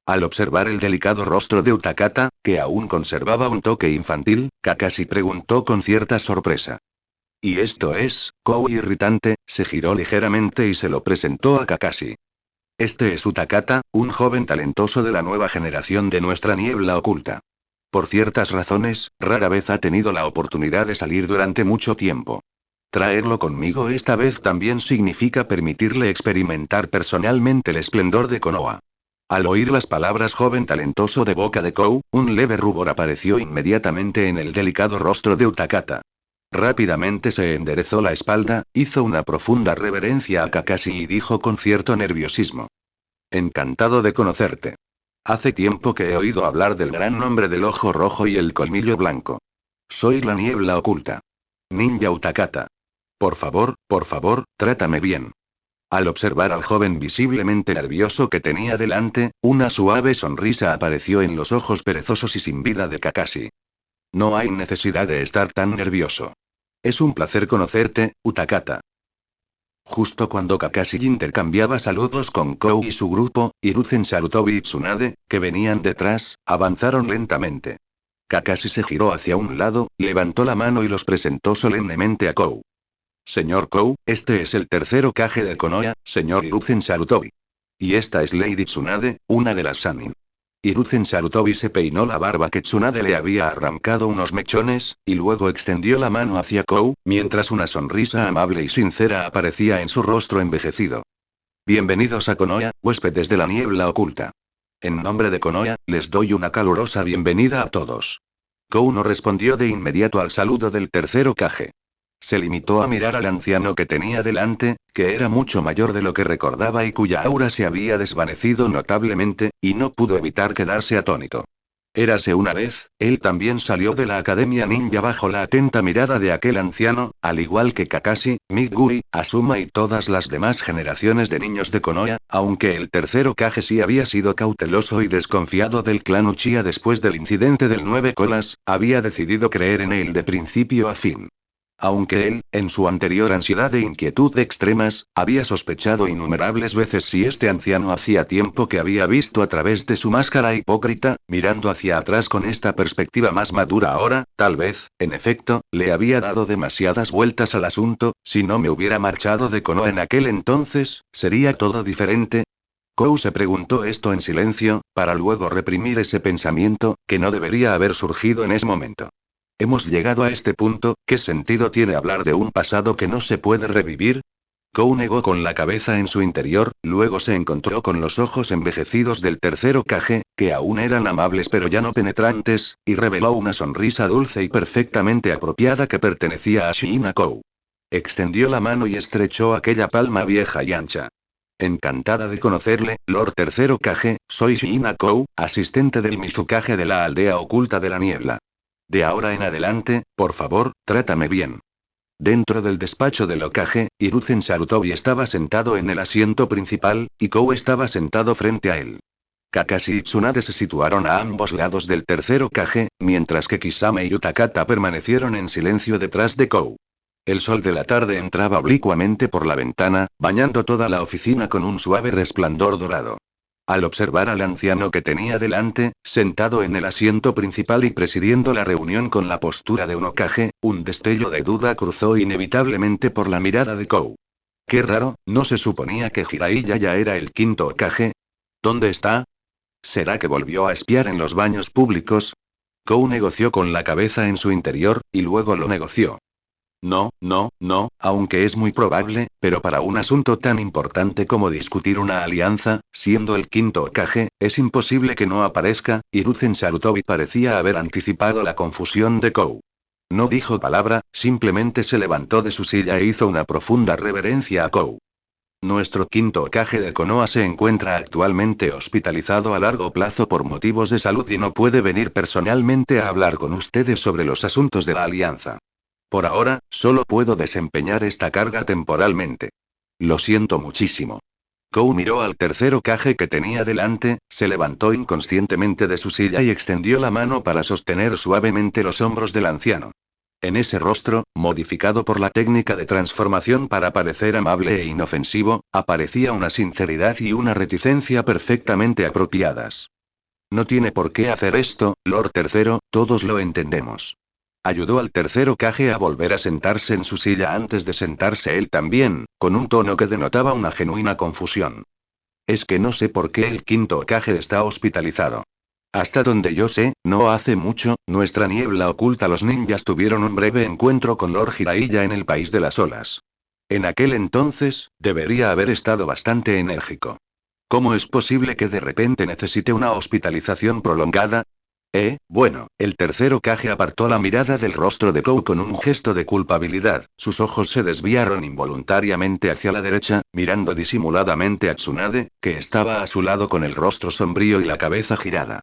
Al observar el delicado rostro de Utakata, que aún conservaba un toque infantil, Kakashi preguntó con cierta sorpresa. ¿Y esto es? Kou irritante, se giró ligeramente y se lo presentó a Kakashi. Este es Utakata, un joven talentoso de la nueva generación de nuestra niebla oculta. Por ciertas razones, rara vez ha tenido la oportunidad de salir durante mucho tiempo. Traerlo conmigo esta vez también significa permitirle experimentar personalmente el esplendor de Konoha. Al oír las palabras joven talentoso de boca de Kou, un leve rubor apareció inmediatamente en el delicado rostro de Utakata. Rápidamente se enderezó la espalda, hizo una profunda reverencia a Kakashi y dijo con cierto nerviosismo. Encantado de conocerte. Hace tiempo que he oído hablar del gran nombre del ojo rojo y el colmillo blanco. Soy la niebla oculta. Ninja Utakata. Por favor, trátame bien. Al observar al joven visiblemente nervioso que tenía delante, una suave sonrisa apareció en los ojos perezosos y sin vida de Kakashi. No hay necesidad de estar tan nervioso. Es un placer conocerte, Utakata. Justo cuando Kakashi intercambiaba saludos con Kou y su grupo, Hiruzen Sarutobi y Tsunade, que venían detrás, avanzaron lentamente. Kakashi se giró hacia un lado, levantó la mano y los presentó solemnemente a Kou. Señor Kou, este es el tercer Hokage de Konoha, señor Hiruzen Sarutobi. Y esta es Lady Tsunade, una de las Sannin. Hiruzen Sarutobi se peinó la barba que Tsunade le había arrancado unos mechones, y luego extendió la mano hacia Kou, mientras una sonrisa amable y sincera aparecía en su rostro envejecido. Bienvenidos a Konoha, huéspedes de la niebla oculta. En nombre de Konoha, les doy una calurosa bienvenida a todos. Kou no respondió de inmediato al saludo del tercer Hokage. Se limitó a mirar al anciano que tenía delante, que era mucho mayor de lo que recordaba y cuya aura se había desvanecido notablemente, y no pudo evitar quedarse atónito. Érase una vez, él también salió de la Academia Ninja bajo la atenta mirada de aquel anciano, al igual que Kakashi, Miguri, Asuma y todas las demás generaciones de niños de Konoha, aunque el tercer Hokage sí había sido cauteloso y desconfiado del clan Uchiha después del incidente del 9 colas, había decidido creer en él de principio a fin. Aunque él, en su anterior ansiedad e inquietud extremas, había sospechado innumerables veces si este anciano hacía tiempo que había visto a través de su máscara hipócrita, mirando hacia atrás con esta perspectiva más madura ahora, tal vez, en efecto, le había dado demasiadas vueltas al asunto, si no me hubiera marchado de Konoha en aquel entonces, ¿sería todo diferente? Kou se preguntó esto en silencio, para luego reprimir ese pensamiento, que no debería haber surgido en ese momento. Hemos llegado a este punto, ¿qué sentido tiene hablar de un pasado que no se puede revivir? Kou negó con la cabeza en su interior, luego se encontró con los ojos envejecidos del tercer Hokage, que aún eran amables pero ya no penetrantes, y reveló una sonrisa dulce y perfectamente apropiada que pertenecía a Shiina Kou. Extendió la mano y estrechó aquella palma vieja y ancha. Encantada de conocerle, Lord Tercer Hokage, soy Shiina Kou, asistente del Mizukage de la aldea oculta de la niebla. De ahora en adelante, por favor, trátame bien. Dentro del despacho del Hokage, Hiruzen Sarutobi estaba sentado en el asiento principal, y Kou estaba sentado frente a él. Kakashi y Tsunade se situaron a ambos lados del tercer Hokage, mientras que Kisame y Utakata permanecieron en silencio detrás de Kou. El sol de la tarde entraba oblicuamente por la ventana, bañando toda la oficina con un suave resplandor dorado. Al observar al anciano que tenía delante, sentado en el asiento principal y presidiendo la reunión con la postura de un Hokage, un destello de duda cruzó inevitablemente por la mirada de Kou. Qué raro, ¿no se suponía que Jiraiya ya era el quinto Hokage? ¿Dónde está? ¿Será que volvió a espiar en los baños públicos? Kou negoció con la cabeza en su interior, y luego lo negoció. No, aunque es muy probable, pero para un asunto tan importante como discutir una alianza, siendo el quinto Hokage, es imposible que no aparezca. Hiruzen Sarutobi parecía haber anticipado la confusión de Kou. No dijo palabra, simplemente se levantó de su silla e hizo una profunda reverencia a Kou. Nuestro quinto Hokage de Konoha se encuentra actualmente hospitalizado a largo plazo por motivos de salud y no puede venir personalmente a hablar con ustedes sobre los asuntos de la alianza. Por ahora, solo puedo desempeñar esta carga temporalmente. Lo siento muchísimo. Kou miró al tercer Hokage que tenía delante, se levantó inconscientemente de su silla y extendió la mano para sostener suavemente los hombros del anciano. En ese rostro, modificado por la técnica de transformación para parecer amable e inofensivo, aparecía una sinceridad y una reticencia perfectamente apropiadas. No tiene por qué hacer esto, Lord Tercero, todos lo entendemos. Ayudó al tercer Hokage a volver a sentarse en su silla antes de sentarse él también, con un tono que denotaba una genuina confusión. Es que no sé por qué el quinto Hokage está hospitalizado. Hasta donde yo sé, no hace mucho, nuestra niebla oculta los ninjas tuvieron un breve encuentro con Lord Jiraiya en el país de las olas. En aquel entonces, debería haber estado bastante enérgico. ¿Cómo es posible que de repente necesite una hospitalización prolongada? Bueno, el tercer Hokage apartó la mirada del rostro de Kou con un gesto de culpabilidad, sus ojos se desviaron involuntariamente hacia la derecha, mirando disimuladamente a Tsunade, que estaba a su lado con el rostro sombrío y la cabeza girada.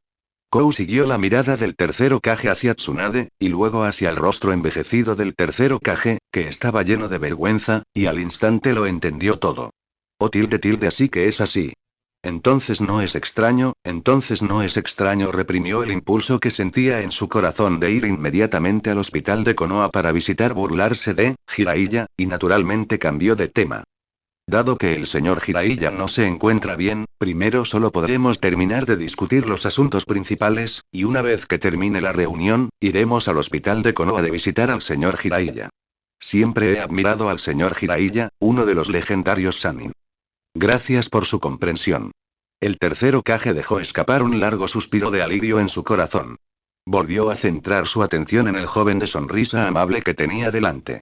Kou siguió la mirada del tercer Hokage hacia Tsunade, y luego hacia el rostro envejecido del tercer Hokage, que estaba lleno de vergüenza, y al instante lo entendió todo. Oh así que es así. Entonces no es extraño, reprimió el impulso que sentía en su corazón de ir inmediatamente al hospital de Konoha para visitar burlarse de Jiraiya, y naturalmente cambió de tema. Dado que el señor Jiraiya no se encuentra bien, primero solo podremos terminar de discutir los asuntos principales, y una vez que termine la reunión, iremos al hospital de Konoha de visitar al señor Jiraiya. Siempre he admirado al señor Jiraiya, uno de los legendarios Sannin. Gracias por su comprensión. El tercer Hokage dejó escapar un largo suspiro de alivio en su corazón. Volvió a centrar su atención en el joven de sonrisa amable que tenía delante.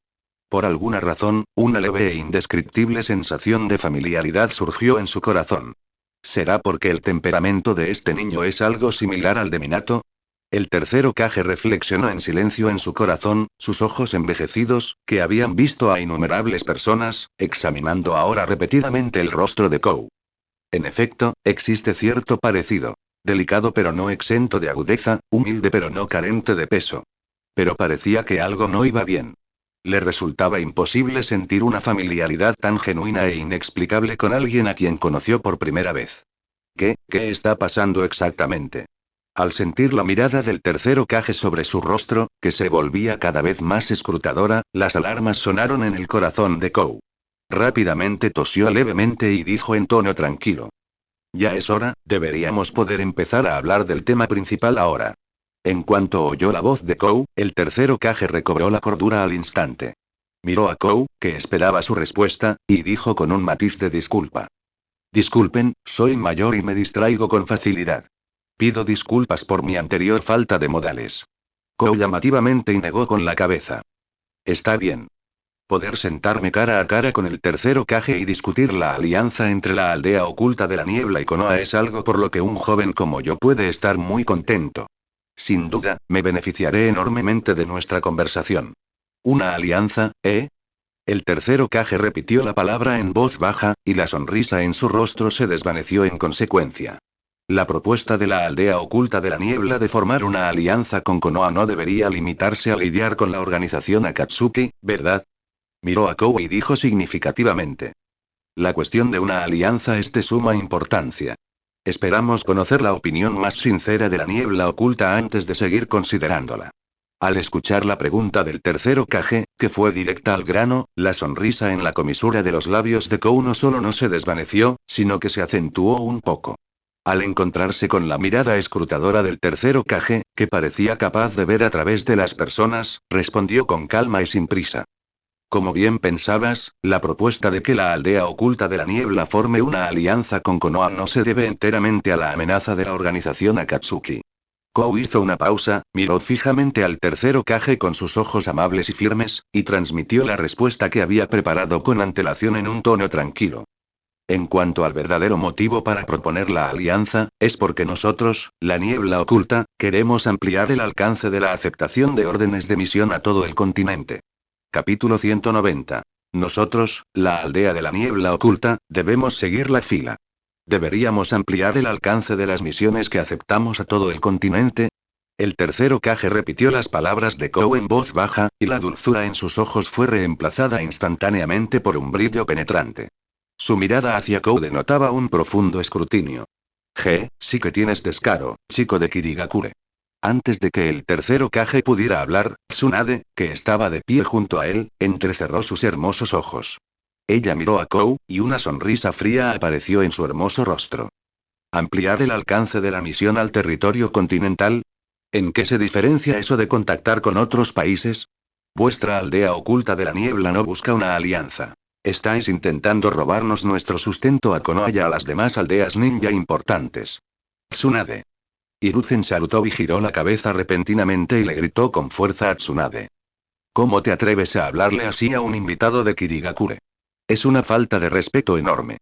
Por alguna razón, una leve e indescriptible sensación de familiaridad surgió en su corazón. ¿Será porque el temperamento de este niño es algo similar al de Minato? El tercer Hokage reflexionó en silencio en su corazón, sus ojos envejecidos, que habían visto a innumerables personas, examinando ahora repetidamente el rostro de Kou. En efecto, existe cierto parecido. Delicado pero no exento de agudeza, humilde pero no carente de peso. Pero parecía que algo no iba bien. Le resultaba imposible sentir una familiaridad tan genuina e inexplicable con alguien a quien conoció por primera vez. ¿Qué está pasando exactamente? Al sentir la mirada del tercer Hokage sobre su rostro, que se volvía cada vez más escrutadora, las alarmas sonaron en el corazón de Kou. Rápidamente tosió levemente y dijo en tono tranquilo. Ya es hora, deberíamos poder empezar a hablar del tema principal ahora. En cuanto oyó la voz de Kou, el tercer Hokage recobró la cordura al instante. Miró a Kou, que esperaba su respuesta, y dijo con un matiz de disculpa. Disculpen, soy mayor y me distraigo con facilidad. Pido disculpas por mi anterior falta de modales. Kou llamativamente negó con la cabeza. Está bien. Poder sentarme cara a cara con el tercer Hokage y discutir la alianza entre la aldea oculta de la niebla y Konoha es algo por lo que un joven como yo puede estar muy contento. Sin duda, me beneficiaré enormemente de nuestra conversación. ¿Una alianza, El tercer Hokage repitió la palabra en voz baja, y la sonrisa en su rostro se desvaneció en consecuencia. La propuesta de la aldea oculta de la niebla de formar una alianza con Konoha no debería limitarse a lidiar con la organización Akatsuki, ¿verdad? Miró a Kou y dijo significativamente. La cuestión de una alianza es de suma importancia. Esperamos conocer la opinión más sincera de la niebla oculta antes de seguir considerándola. Al escuchar la pregunta del tercer Hokage, que fue directa al grano, la sonrisa en la comisura de los labios de Kou no solo no se desvaneció, sino que se acentuó un poco. Al encontrarse con la mirada escrutadora del tercer Hokage, que parecía capaz de ver a través de las personas, respondió con calma y sin prisa. Como bien pensabas, la propuesta de que la aldea oculta de la niebla forme una alianza con Konoha no se debe enteramente a la amenaza de la organización Akatsuki. Kou hizo una pausa, miró fijamente al tercer Hokage con sus ojos amables y firmes, y transmitió la respuesta que había preparado con antelación en un tono tranquilo. En cuanto al verdadero motivo para proponer la alianza, es porque nosotros, la niebla oculta, queremos ampliar el alcance de la aceptación de órdenes de misión a todo el continente. Capítulo 190. Nosotros, la aldea de la niebla oculta, debemos seguir la fila. ¿Deberíamos ampliar el alcance de las misiones que aceptamos a todo el continente? El tercer Hokage repitió las palabras de Kou en voz baja, y la dulzura en sus ojos fue reemplazada instantáneamente por un brillo penetrante. Su mirada hacia Kou denotaba un profundo escrutinio. Sí que tienes descaro, chico de Kirigakure. Antes de que el tercer Kage pudiera hablar, Tsunade, que estaba de pie junto a él, entrecerró sus hermosos ojos. Ella miró a Kou, y una sonrisa fría apareció en su hermoso rostro. ¿Ampliar el alcance de la misión al territorio continental? ¿En qué se diferencia eso de contactar con otros países? Vuestra aldea oculta de la niebla no busca una alianza. Estáis intentando robarnos nuestro sustento a Konoha y a las demás aldeas ninja importantes. Tsunade. Hiruzen Sarutobi giró la cabeza repentinamente y le gritó con fuerza a Tsunade. ¿Cómo te atreves a hablarle así a un invitado de Kirigakure? Es una falta de respeto enorme.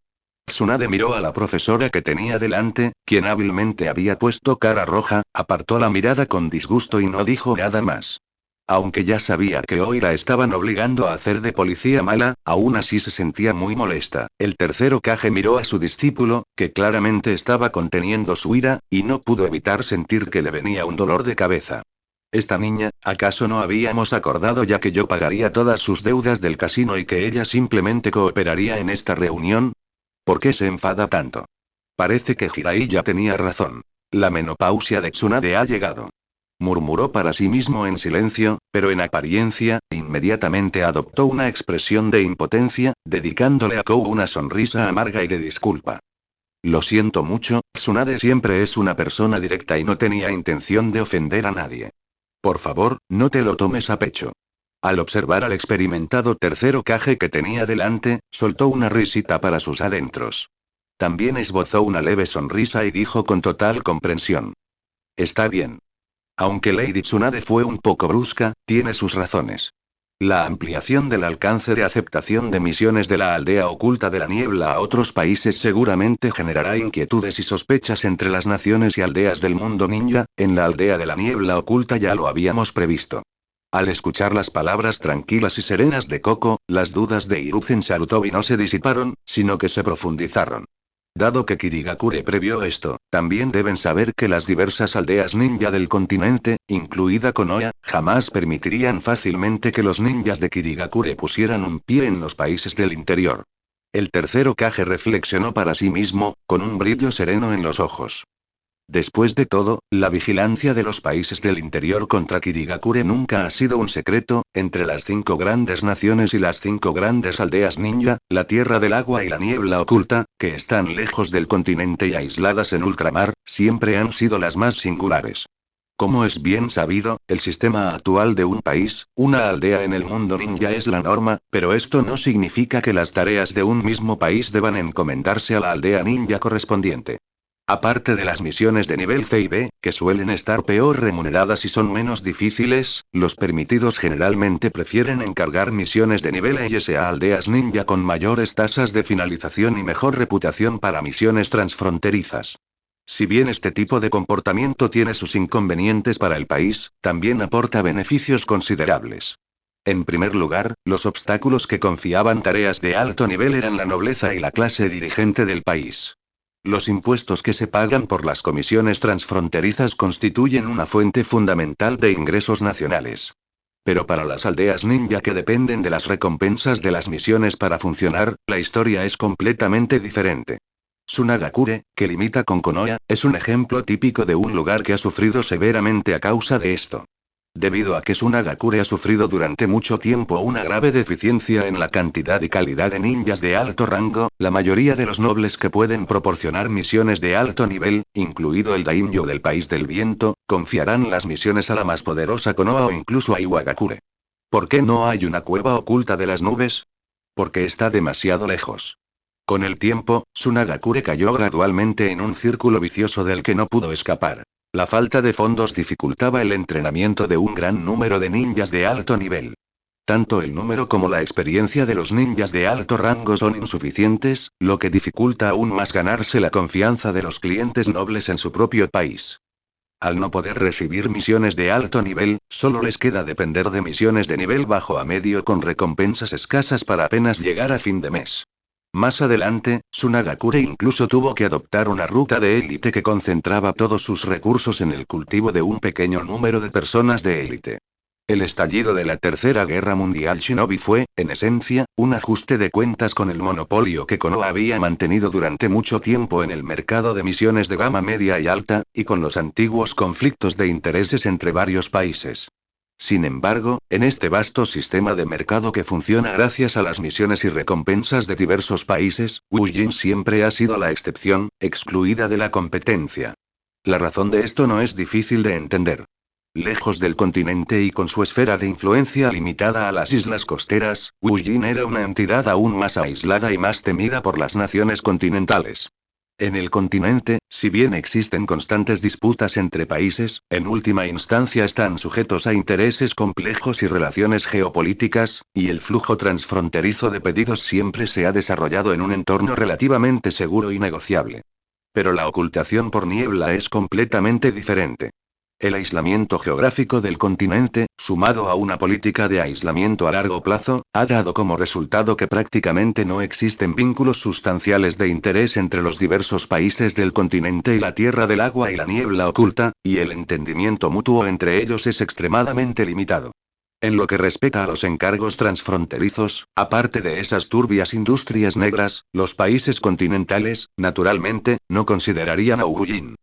Tsunade miró a la profesora que tenía delante, quien hábilmente había puesto cara roja, apartó la mirada con disgusto y no dijo nada más. Aunque ya sabía que hoy la estaban obligando a hacer de policía mala, aún así se sentía muy molesta. El tercer Kage miró a su discípulo, que claramente estaba conteniendo su ira, y no pudo evitar sentir que le venía un dolor de cabeza. Esta niña, ¿acaso no habíamos acordado ya que yo pagaría todas sus deudas del casino y que ella simplemente cooperaría en esta reunión? ¿Por qué se enfada tanto? Parece que Jirai ya tenía razón. La menopausia de Tsunade ha llegado. Murmuró para sí mismo en silencio, pero en apariencia, inmediatamente adoptó una expresión de impotencia, dedicándole a Kou una sonrisa amarga y de disculpa. Lo siento mucho, Tsunade siempre es una persona directa y no tenía intención de ofender a nadie. Por favor, no te lo tomes a pecho. Al observar al experimentado tercer Kage que tenía delante, soltó una risita para sus adentros. También esbozó una leve sonrisa y dijo con total comprensión. Está bien. Aunque Lady Tsunade fue un poco brusca, tiene sus razones. La ampliación del alcance de aceptación de misiones de la aldea oculta de la niebla a otros países seguramente generará inquietudes y sospechas entre las naciones y aldeas del mundo ninja. En la aldea de la niebla oculta ya lo habíamos previsto. Al escuchar las palabras tranquilas y serenas de Koko, las dudas de Hiruzen Sarutobi no se disiparon, sino que se profundizaron. Dado que Kirigakure previó esto, también deben saber que las diversas aldeas ninja del continente, incluida Konoha, jamás permitirían fácilmente que los ninjas de Kirigakure pusieran un pie en los países del interior. El tercer Kage reflexionó para sí mismo, con un brillo sereno en los ojos. Después de todo, la vigilancia de los países del interior contra Kirigakure nunca ha sido un secreto. Entre las 5 grandes naciones y las 5 grandes aldeas ninja, la Tierra del Agua y la Niebla Oculta, que están lejos del continente y aisladas en ultramar, siempre han sido las más singulares. Como es bien sabido, el sistema actual de un país, una aldea en el mundo ninja es la norma, pero esto no significa que las tareas de un mismo país deban encomendarse a la aldea ninja correspondiente. Aparte de las misiones de nivel C y B, que suelen estar peor remuneradas y son menos difíciles, los permitidos generalmente prefieren encargar misiones de nivel E y S a aldeas ninja con mayores tasas de finalización y mejor reputación para misiones transfronterizas. Si bien este tipo de comportamiento tiene sus inconvenientes para el país, también aporta beneficios considerables. En primer lugar, los obstáculos que confiaban tareas de alto nivel eran la nobleza y la clase dirigente del país. Los impuestos que se pagan por las comisiones transfronterizas constituyen una fuente fundamental de ingresos nacionales. Pero para las aldeas ninja que dependen de las recompensas de las misiones para funcionar, la historia es completamente diferente. Sunagakure, que limita con Konoha, es un ejemplo típico de un lugar que ha sufrido severamente a causa de esto. Debido a que Sunagakure ha sufrido durante mucho tiempo una grave deficiencia en la cantidad y calidad de ninjas de alto rango, la mayoría de los nobles que pueden proporcionar misiones de alto nivel, incluido el daimyo del País del Viento, confiarán las misiones a la más poderosa Konoha o incluso a Iwagakure. ¿Por qué no hay una cueva oculta de las nubes? Porque está demasiado lejos. Con el tiempo, Sunagakure cayó gradualmente en un círculo vicioso del que no pudo escapar. La falta de fondos dificultaba el entrenamiento de un gran número de ninjas de alto nivel. Tanto el número como la experiencia de los ninjas de alto rango son insuficientes, lo que dificulta aún más ganarse la confianza de los clientes nobles en su propio país. Al no poder recibir misiones de alto nivel, solo les queda depender de misiones de nivel bajo a medio con recompensas escasas para apenas llegar a fin de mes. Más adelante, Sunagakure incluso tuvo que adoptar una ruta de élite que concentraba todos sus recursos en el cultivo de un pequeño número de personas de élite. El estallido de la Tercera Guerra Mundial Shinobi fue, en esencia, un ajuste de cuentas con el monopolio que Konoha había mantenido durante mucho tiempo en el mercado de misiones de gama media y alta, y con los antiguos conflictos de intereses entre varios países. Sin embargo, en este vasto sistema de mercado que funciona gracias a las misiones y recompensas de diversos países, Wujin siempre ha sido la excepción, excluida de la competencia. La razón de esto no es difícil de entender. Lejos del continente y con su esfera de influencia limitada a las islas costeras, Wujin era una entidad aún más aislada y más temida por las naciones continentales. En el continente, si bien existen constantes disputas entre países, en última instancia están sujetos a intereses complejos y relaciones geopolíticas, y el flujo transfronterizo de pedidos siempre se ha desarrollado en un entorno relativamente seguro y negociable. Pero la ocultación por niebla es completamente diferente. El aislamiento geográfico del continente, sumado a una política de aislamiento a largo plazo, ha dado como resultado que prácticamente no existen vínculos sustanciales de interés entre los diversos países del continente y la Tierra del Agua y la niebla oculta, y el entendimiento mutuo entre ellos es extremadamente limitado. En lo que respecta a los encargos transfronterizos, aparte de esas turbias industrias negras, los países continentales, naturalmente, no considerarían a Wujin.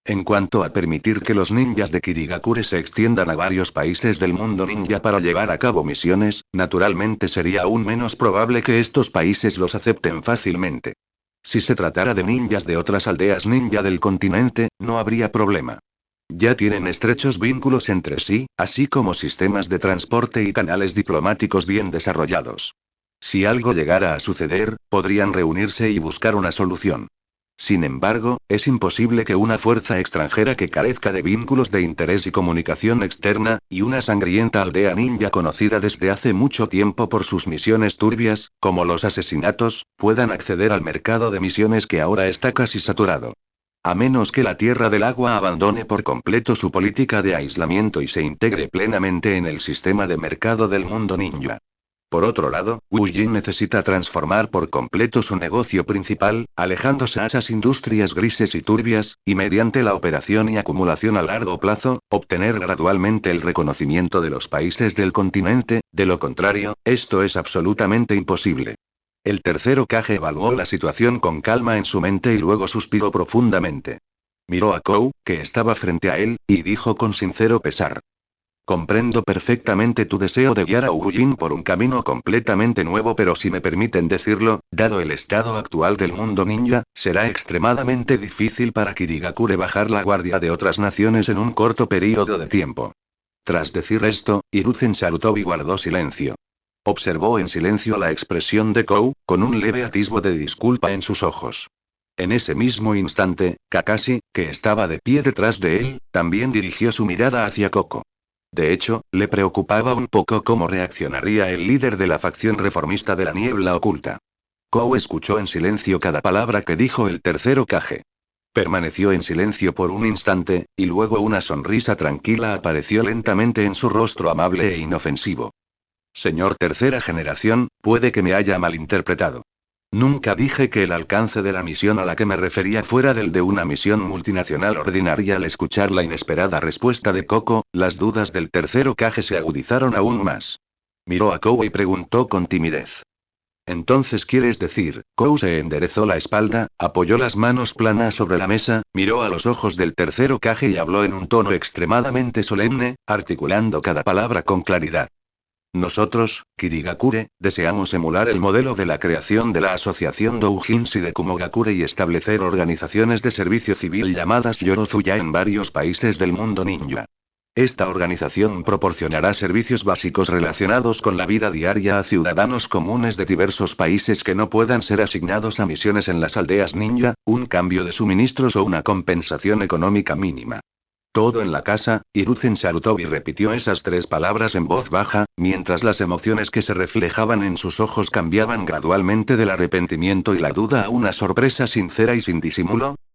En cuanto a permitir que los ninjas de Kirigakure se extiendan a varios países del mundo ninja para llevar a cabo misiones, naturalmente sería aún menos probable que estos países los acepten fácilmente. Si se tratara de ninjas de otras aldeas ninja del continente, no habría problema. Ya tienen estrechos vínculos entre sí, así como sistemas de transporte y canales diplomáticos bien desarrollados. Si algo llegara a suceder, podrían reunirse y buscar una solución. Sin embargo, es imposible que una fuerza extranjera que carezca de vínculos de interés y comunicación externa, y una sangrienta aldea ninja conocida desde hace mucho tiempo por sus misiones turbias, como los asesinatos, puedan acceder al mercado de misiones que ahora está casi saturado. A menos que la Tierra del Agua abandone por completo su política de aislamiento y se integre plenamente en el sistema de mercado del mundo ninja. Por otro lado, Wujin necesita transformar por completo su negocio principal, alejándose a esas industrias grises y turbias, y mediante la operación y acumulación a largo plazo, obtener gradualmente el reconocimiento de los países del continente, de lo contrario, esto es absolutamente imposible. El tercer Hokage evaluó la situación con calma en su mente y luego suspiró profundamente. Miró a Kou, que estaba frente a él, y dijo con sincero pesar. Comprendo perfectamente tu deseo de guiar a Wujin por un camino completamente nuevo, pero si me permiten decirlo, dado el estado actual del mundo ninja, será extremadamente difícil para Kirigakure bajar la guardia de otras naciones en un corto período de tiempo. Tras decir esto, Hiruzen Sarutobi guardó silencio. Observó en silencio la expresión de Kou, con un leve atisbo de disculpa en sus ojos. En ese mismo instante, Kakashi, que estaba de pie detrás de él, también dirigió su mirada hacia Koko. De hecho, le preocupaba un poco cómo reaccionaría el líder de la facción reformista de la niebla oculta. Kou escuchó en silencio cada palabra que dijo el tercer Hokage. Permaneció en silencio por un instante, y luego una sonrisa tranquila apareció lentamente en su rostro amable e inofensivo. Señor tercera generación, puede que me haya malinterpretado. Nunca dije que el alcance de la misión a la que me refería fuera del de una misión multinacional ordinaria. Al escuchar la inesperada respuesta de Koko, las dudas del tercer Hokage se agudizaron aún más. Miró a Kou y preguntó con timidez. Entonces quieres decir, Kou se enderezó la espalda, apoyó las manos planas sobre la mesa, miró a los ojos del tercer Hokage y habló en un tono extremadamente solemne, articulando cada palabra con claridad. Nosotros, Kirigakure, deseamos emular el modelo de la creación de la Asociación Doujinshi de Kumogakure y establecer organizaciones de servicio civil llamadas Yorozuya en varios países del mundo ninja. Esta organización proporcionará servicios básicos relacionados con la vida diaria a ciudadanos comunes de diversos países que no puedan ser asignados a misiones en las aldeas ninja, un cambio de suministros o una compensación económica mínima. Todo en la casa, Hiruzen Sarutobi repitió esas tres palabras en voz baja, mientras las emociones que se reflejaban en sus ojos cambiaban gradualmente del arrepentimiento y la duda a una sorpresa sincera y sin disimulo.